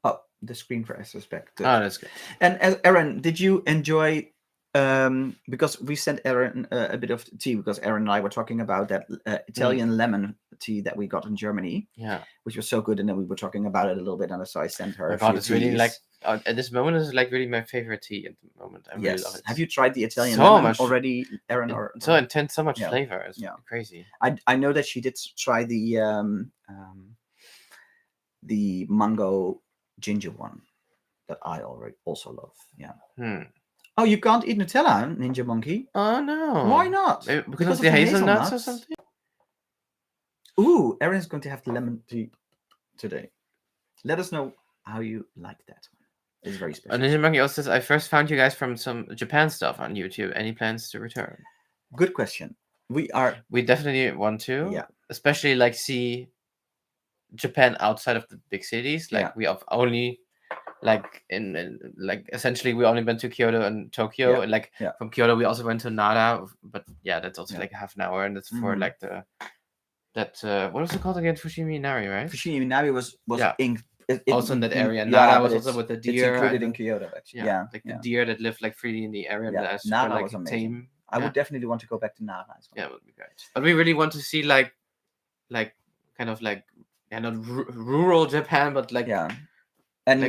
Oh, the screen for Esther's back. Good. Oh, that's good. And Erin, did you enjoy? Because we sent Erin a bit of tea, because Erin and I were talking about that Italian lemon tea that we got in Germany. Yeah, which was so good, and then we were talking about it a little bit, and so I sent her. It's really like at this moment is like really my favorite tea at the moment. I really love it. Have you tried the Italian lemon already, Erin? Or so intense, so much flavor. It's crazy. I know that she did try the mango ginger one that I also love. Yeah. Oh, you can't eat Nutella, Ninja Monkey? Oh no! Why not? Because of the hazelnuts or something? Ooh, Erin's going to have the lemon tea today. Let us know how you like that. It's very special. Ninja Monkey also says, I first found you guys from some Japan stuff on YouTube. Any plans to return? Good question. We definitely want to. Yeah. Especially like see Japan outside of the big cities. Like we have only like in like essentially we only been to Kyoto and Tokyo, and like from Kyoto we also went to Nara, but that's also like half an hour, and that's for like what was it called again? Fushimi Inari, right? Fushimi Inari was also in that area. Nara was also with the deer. It's included in Kyoto, actually. Like the deer that lived like freely in the area. Nara was amazing. Tame. I would definitely want to go back to Nara as well. Yeah, it would be great. But we really want to see like kind of like not rural Japan, but like and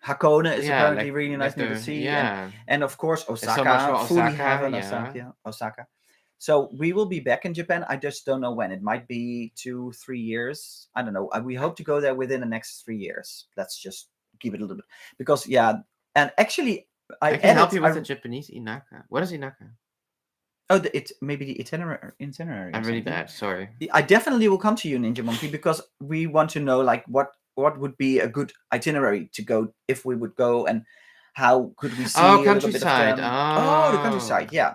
Hakone is apparently really nice to see. And of course Osaka, Osaka. So we will be back in Japan. I just don't know when. It might be 2-3 years. I don't know. We hope to go there within the next 3 years. Let's just keep it a little bit, because and actually I can help you with the Japanese Inaka. What is Inaka? Oh, it's maybe the itinerary. I'm really bad. Sorry. I definitely will come to you, Ninja Monkey, because we want to know like what would be a good itinerary to go if we would go, and how could we see a countryside. The countryside. Yeah.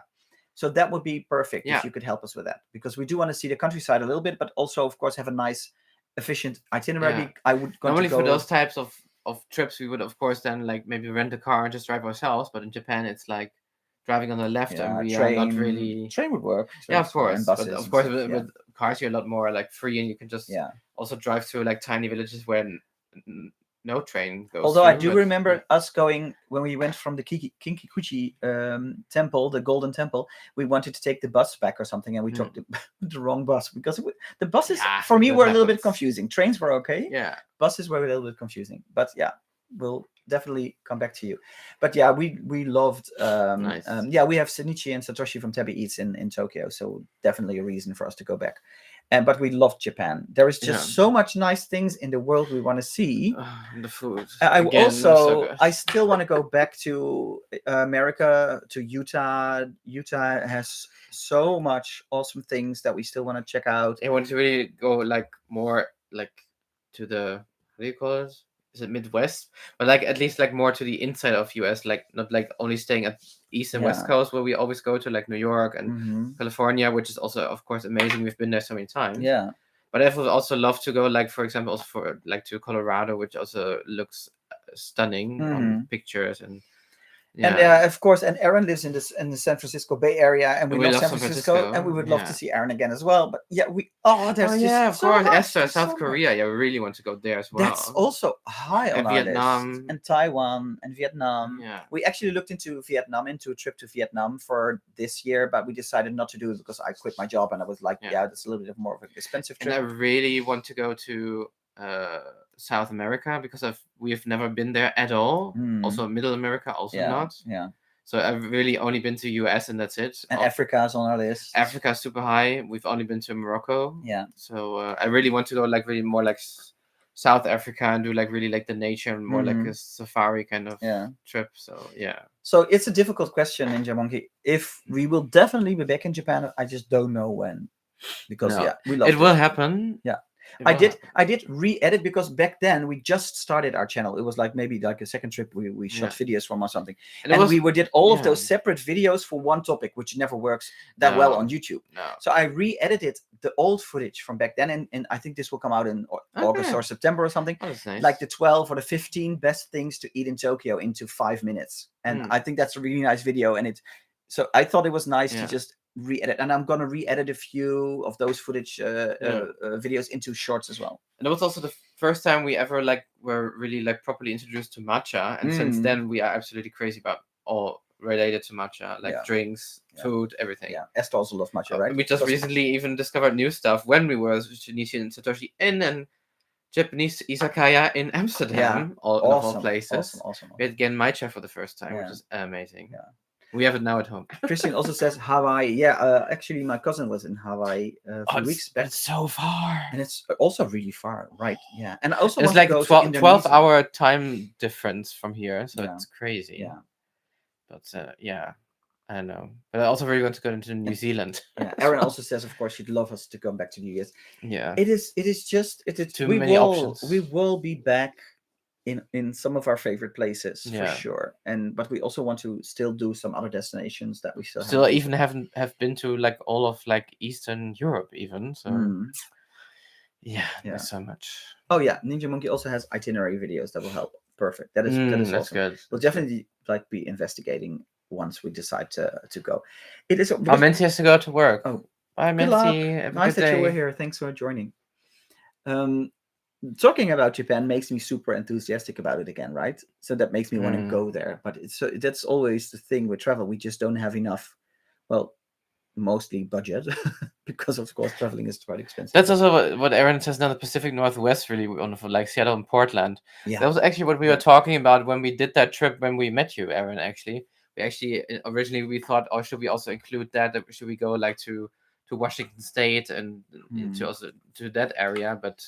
So that would be perfect if you could help us with that, because we do want to see the countryside a little bit, but also of course have a nice, efficient itinerary. I would normally for those types of trips we would of course then like maybe rent a car and just drive ourselves, but in Japan it's like driving on the left, and we are not really. Train would work. Of course. But of course, with cars, you're a lot more like free, and you can just also drive through like tiny villages where no train goes. Although I do remember us going when we went from the Kinkikuchi temple, the Golden Temple. We wanted to take the bus back or something, and we took the wrong bus, because the buses for me were a little bit confusing. Trains were okay. Yeah. Buses were a little bit confusing, but we'll definitely come back to you. But yeah, we loved. Nice. Yeah, we have Shinichi and Satoshi from Tabby Eats in Tokyo, so definitely a reason for us to go back. But we loved Japan. There is just so much nice things in the world we want to see. The food. I Again, also so good. I still want to go back to America, to Utah. Utah has so much awesome things that we still want to check out. I want to really go like more like to the, how do you call it? Is it Midwest? But like at least like more to the inside of US, like not like only staying at East and West Coast where we always go to, like New York and California, which is also of course amazing. We've been there so many times. Yeah. But I would also love to go, like for example, also for like to Colorado, which also looks stunning on pictures and. Yeah. And of course, and Aaron lives in the San Francisco Bay Area, and we love San Francisco, and we would love to see Aaron again as well. But yeah, there's of course, Esther, South Korea. Yeah, we really want to go there as well. That's also high on our Vietnam list. And Taiwan and Vietnam. Yeah, we actually looked into Vietnam, into a trip to Vietnam for this year, but we decided not to do it because I quit my job, and I was like, that's a little bit more of an expensive trip. And I really want to go to South America because we've never been there at all. Also Middle America, also not. Yeah. So I've really only been to US and that's it. And Africa is on our list. Africa is super high. We've only been to Morocco. Yeah. So I really want to go like really more like South Africa and do like really like the nature and more like a safari kind of trip. So yeah. So it's a difficult question, Ninja Monkey. If we will definitely be back in Japan, I just don't know when. Because we love it. Will happen. Yeah. I did re-edit because back then we just started our channel. It was like maybe like a second trip we shot videos from or something. And we did all of those separate videos for one topic, which never works that well on YouTube. No. So I re-edited the old footage from back then, and I think this will come out in August or September or something. Oh, that's nice. Like the 12 or the 15 best things to eat in Tokyo into 5 minutes. And I think that's a really nice video. And so I thought it was nice to just re-edit, and I'm gonna re-edit a few of those footage videos into shorts as well. And it was also the first time we ever like were really like properly introduced to matcha, and since then we are absolutely crazy about all related to matcha, like drinks, food, everything. Yeah, Esther also loves matcha, right? We just recently even discovered new stuff when we were Shinichi and Satoshi in an Japanese izakaya in Amsterdam, of all places. Awesome. We had again matcha for the first time, which is amazing. Yeah. We have it now at home. Christian also says Hawaii. Yeah, actually, my cousin was in Hawaii a few weeks back. It's so far. And it's also really far, right? Yeah. And also it's like a 12-hour time difference from here, so it's crazy. Yeah. But I don't know. But I also really want to go into New Zealand. Yeah. Aaron also says, of course, she'd love us to come back to the US. Yeah. It is just too many options. We will be back in some of our favorite places for sure, but we also want to still do some other destinations that we still even have been to, like all of like Eastern Europe even. So there's so much. Oh yeah, Ninja Monkey also has itinerary videos that will help. Perfect. That is that's awesome. Good. We'll definitely like be investigating once we decide to go. It is. Menti has to go to work. Oh, bye, Menti. Nice that you were here. Thanks for joining. Talking about Japan makes me super enthusiastic about it again, right? So that makes me want to go there. But that's always the thing with travel. We just don't have enough, well, mostly budget, because of course traveling is quite expensive. That's also what Aaron says now. The Pacific Northwest really wonderful, like Seattle and Portland. Yeah, that was actually what we were talking about when we did that trip when we met you, Aaron. Actually, originally we thought, oh, should we also include that? Should we go like to Washington State and to that area? But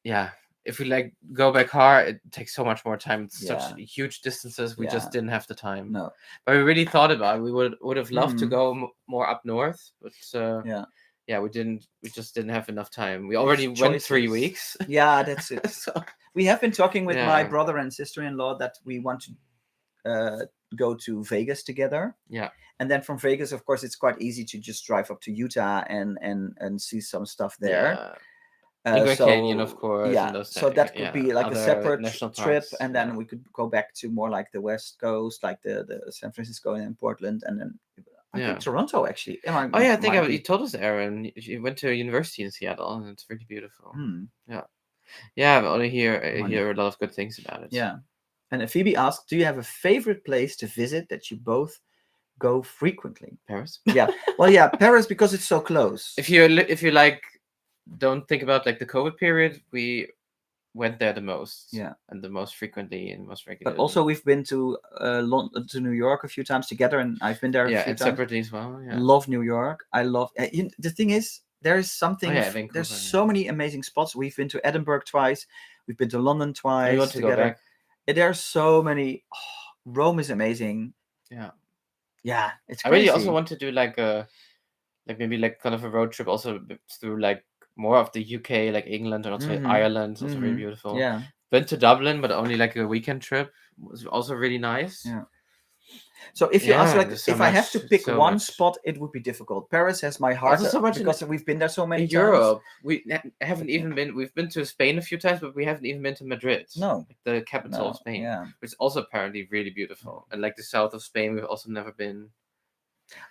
yeah, if we like go by car, it takes so much more time. It's such huge distances. We just didn't have the time. No, but we really thought about it. We would have loved to go more up north, but we didn't. We just didn't have enough time. We already went 3 weeks. Yeah, that's it. So we have been talking with my brother and sister-in-law that we want to go to Vegas together. Yeah, and then from Vegas, of course, it's quite easy to just drive up to Utah and see some stuff there. Yeah. Canyon, of course. Yeah, so that could be like a separate trip, and then we could go back to more like the West Coast, like the San Francisco and Portland, and then I think Toronto actually. I think you told us, Aaron. You went to a university in Seattle, and it's really beautiful. Yeah. I only hear a lot of good things about it. Yeah, and Phoebe asked, "Do you have a favorite place to visit that you both go frequently?" Paris. Yeah, well, yeah, Paris because it's so close. If you like. Don't think about like the COVID period. We went there the most. Yeah. And the most frequently and most regularly. But also we've been to London, to New York a few times together, and I've been there a few and times. separately as well. Yeah. Love New York. I love. The thing is, there is something. Vancouver, there's so many amazing spots. We've been to Edinburgh twice. We've been to London twice. We want to go back. There's so many. Rome is amazing. Yeah. Yeah, it's crazy. I really also want to do like maybe like kind of a road trip also through like more of the UK, like England and also Ireland. It's also really beautiful. Yeah. Been to Dublin, but only like a weekend trip. It was also really nice. Yeah. So if you ask, like, if I have to pick one spot, it would be difficult. Paris has my heart so much because we've been there so many in times. Europe. We haven't even been. We've been to Spain a few times, but we haven't even been to Madrid. No, the capital of Spain. Yeah, which is also apparently really beautiful. And like the south of Spain, we've also never been.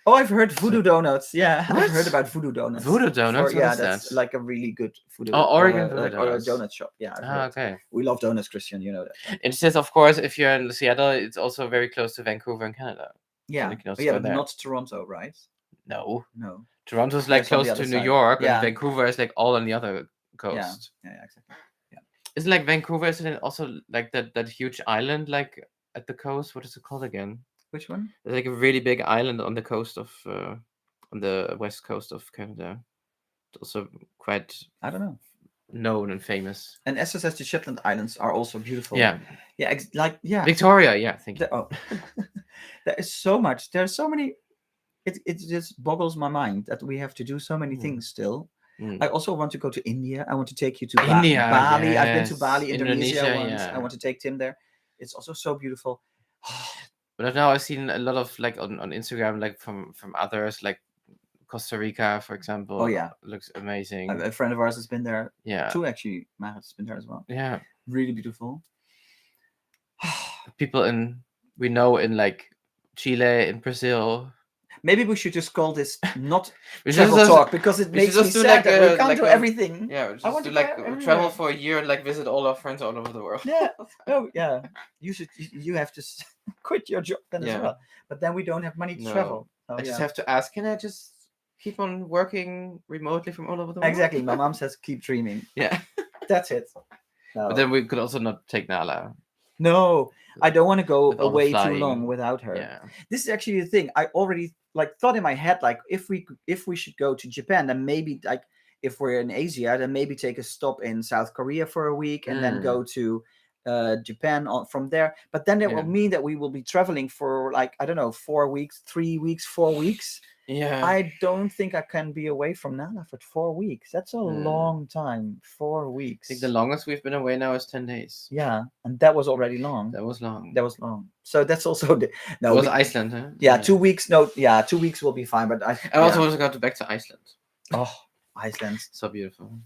Oh, I've heard voodoo donuts. Yeah, I've heard about voodoo donuts. Voodoo donuts? Yeah, that's like a really good voodoo. Oregon voodoo donuts. Or a donut shop. Yeah. Okay. We love donuts, Christian. You know that. It says, of course, if you're in Seattle, it's also very close to Vancouver in Canada. Yeah. So but not Toronto, right? No. Toronto's like close to New York, and Vancouver is like all on the other coast. Yeah, exactly. Yeah. Isn't like Vancouver? Isn't it also like that huge island like at the coast? What is it called again? Which one? There's like a really big island on the coast of on the west coast of Canada. It's also quite known and famous. And SSS, the Shetland Islands are also beautiful. Yeah. Yeah, Victoria, yeah, thank you. There is so much. There are so many. It just boggles my mind that we have to do so many things still. I also want to go to India. I want to take you to Bali. Yes. I've been to Bali, Indonesia once. I want to take Tim there. It's also so beautiful. But now I've seen a lot of like on Instagram, like from others, like Costa Rica, for example. Oh yeah, looks amazing. A friend of ours has been there. Yeah, two actually. Matt has been there as well. Yeah, really beautiful. People we know in like Chile, in Brazil. Maybe we should just call this not travel talk because it makes me sad that we can't do everything. Yeah, I want to travel for a year and like visit all our friends all over the world. Yeah. Oh yeah. You have to quit your job then as well. But then we don't have money to travel. I just have to ask, can I just keep on working remotely from all over the world? Exactly. My mom says keep dreaming. Yeah. That's it. No. But then we could also not take Nala. No, I don't want to go away too long without her. Yeah. This is actually the thing. I already thought in my head, like if we should go to Japan, then maybe like if we're in Asia, then maybe take a stop in South Korea for a week and then go to Japan from there. But then it will mean that we will be traveling for like, I don't know, 4 weeks, 3 weeks, 4 weeks. Yeah. I don't think I can be away from Nala for 4 weeks. That's a long time. 4 weeks. I think the longest we've been away now is 10 days. Yeah. And that was already long. That was long. So that's also it was Iceland, huh? Yeah, 2 weeks. No, 2 weeks will be fine. But I also want to go back to Iceland. Oh, Iceland. So beautiful.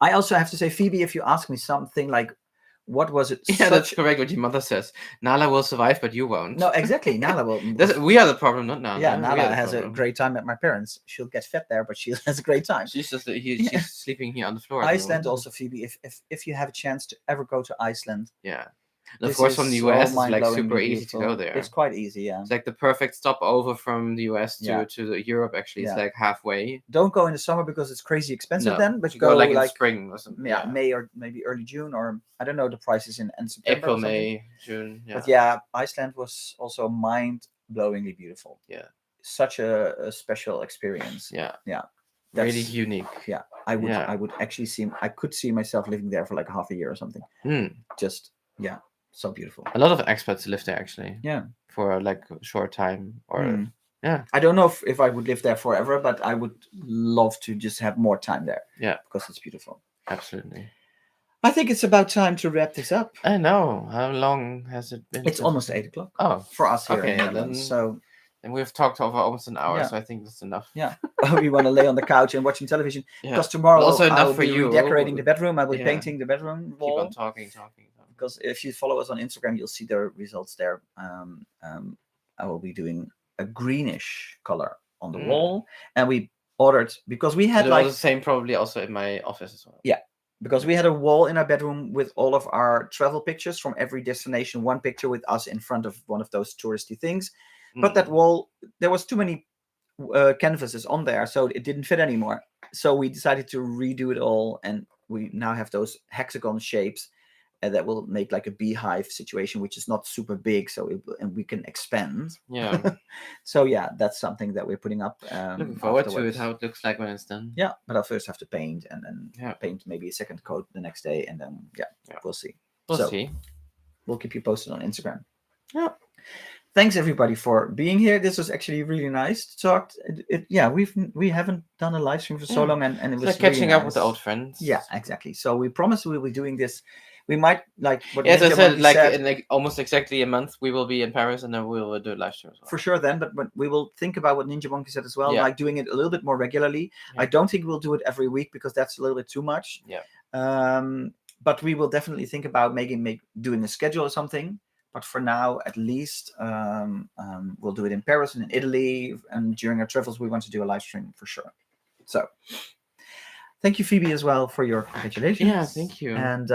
I also have to say, Phoebe, if you ask me something like, what was it? Yeah, that's correct what your mother says. Nala will survive, but you won't. No, exactly. Nala will. We are the problem, not Nala. Yeah, Nala has a great time at my parents. She'll get fed there, but she has a great time. She's just she's sleeping here on the floor. Iceland also, Phoebe. If you have a chance to ever go to Iceland. Yeah. And of course, from the US, it's like super easy to go there. It's quite easy, yeah. It's like the perfect stopover from the US to Europe, actually. It's like halfway. Don't go in the summer because it's crazy expensive then, but you go like in spring or something. Yeah, May or maybe early June, or I don't know the prices in September. April, May, June. Yeah. But yeah, Iceland was also mind-blowingly beautiful. Yeah. Such a special experience. Yeah. Yeah. Really unique. Yeah. I would actually I could see myself living there for like half a year or something. Just so beautiful. A lot of expats live there actually. Yeah. For like a short time or I don't know if I would live there forever, but I would love to just have more time there. Yeah. Because it's beautiful. Absolutely. I think it's about time to wrap this up. I know. How long has it been? It's almost 8 o'clock. Oh. For us here in Netherlands. And we've talked over almost an hour, so I think that's enough. Yeah. We want to lay on the couch and watching television. Because tomorrow also I'll be decorating the bedroom. I'll be painting the bedroom wall. Keep on talking. Because if you follow us on Instagram, you'll see the results there. I will be doing a greenish color on the wall. And we ordered, because we had the same probably also in my office as well. Yeah. Because we had a wall in our bedroom with all of our travel pictures from every destination. One picture with us in front of one of those touristy things. But that wall, there was too many canvases on there, so it didn't fit anymore. So we decided to redo it all, and we now have those hexagon shapes that will make like a beehive situation, which is not super big, and we can expand. Yeah. So yeah, that's something that we're putting up. Looking forward to afterwards. it, how it looks like when it's done. Yeah, but I'll first have to paint, and then paint maybe a second coat the next day, and then we'll see. We'll see. We'll keep you posted on Instagram. Yeah. Thanks everybody for being here. This was actually really nice to talk. We haven't done a live stream for so long, and it was like catching really up nice. with the old friends. Yeah, exactly. So we promise we'll be doing this. We might like what as I said, like said, in like almost exactly a month we will be in Paris, and then we will do a live stream as well. For sure then, but we will think about what Ninja Monkey said as well, like doing it a little bit more regularly. Yeah. I don't think we'll do it every week because that's a little bit too much. Yeah. But we will definitely think about doing a schedule or something. But for now, at least, we'll do it in Paris and in Italy. And during our travels, we want to do a live stream for sure. So thank you, Phoebe, as well, for your congratulations. Yeah, thank you. And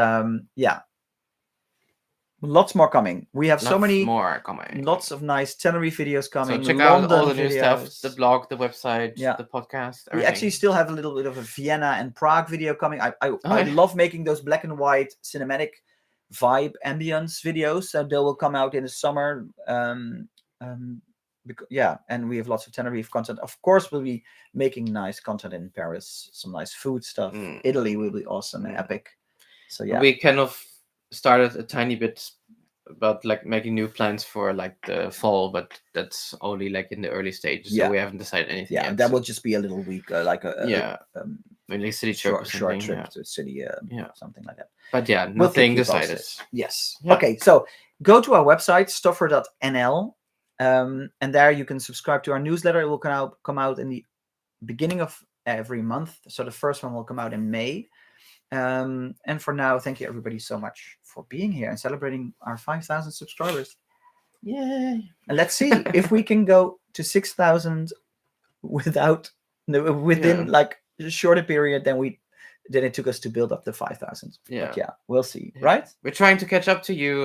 lots more coming. We have so many more coming. Lots of nice Tenerife videos coming. So check out all the new stuff, the blog, the website, the podcast. Everything. We actually still have a little bit of a Vienna and Prague video coming. I love making those black and white cinematic vibe ambience videos. So they will come out in the summer. And we have lots of Tenerife content. Of course, we'll be making nice content in Paris, some nice food stuff. Italy will be awesome and epic. So yeah, we kind of started a tiny bit about like making new plans for like the fall, but that's only like in the early stages. So we haven't decided anything. Yeah, yet, that will just be a little week, like maybe city trip, short trip to a city, something like that. But nothing decided. Yes. Yeah. Okay, so go to our website STUFR.nl, and there you can subscribe to our newsletter. It will come out in the beginning of every month. So the first one will come out in May. And for now, thank you everybody so much for being here and celebrating our 5,000 subscribers. Yay! And let's see if we can go to 6,000 within like a shorter period than it took us to build up the 5,000. Yeah, but we'll see. Yeah. Right? We're trying to catch up to you,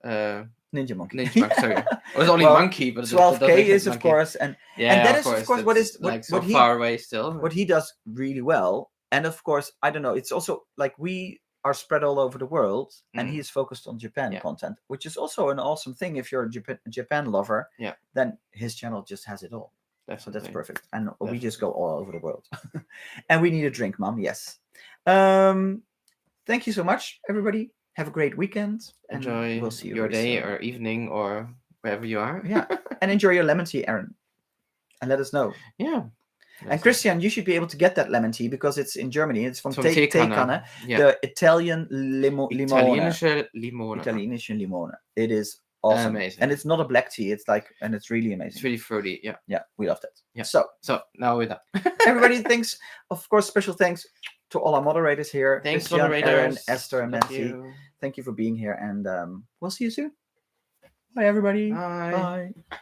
Ninja Monkey. Ninja Monkey. Sorry, it was only Monkey, but 12K is of course, and that is of course what he far away still. What he does really well, and of course I don't know. It's also like we are spread all over the world, and he's focused on Japan content, which is also an awesome thing. If you're a Japan lover, then his channel just has it all. So that's perfect. And we just go all over the world. And we need a drink, Mom. Yes. Thank you so much, everybody. Have a great weekend. Enjoy we'll see you your day soon. Or evening or wherever you are. Yeah. And enjoy your lemon tea, Aaron. And let us know. Yeah. And Christian, you should be able to get that lemon tea because it's in Germany. It's from Teekanne, the Italian limone. Italienische limone. Italienische limone. It is awesome. Amazing. And it's not a black tea. And it's really amazing. It's really fruity. Yeah. Yeah, we love that. Yeah. So now we're done. Everybody, thanks. Of course, special thanks to all our moderators here. Thanks, Christian, moderators. Aaron, Esther, and Nancy. Thank you for being here. And we'll see you soon. Bye, everybody. Bye. Bye.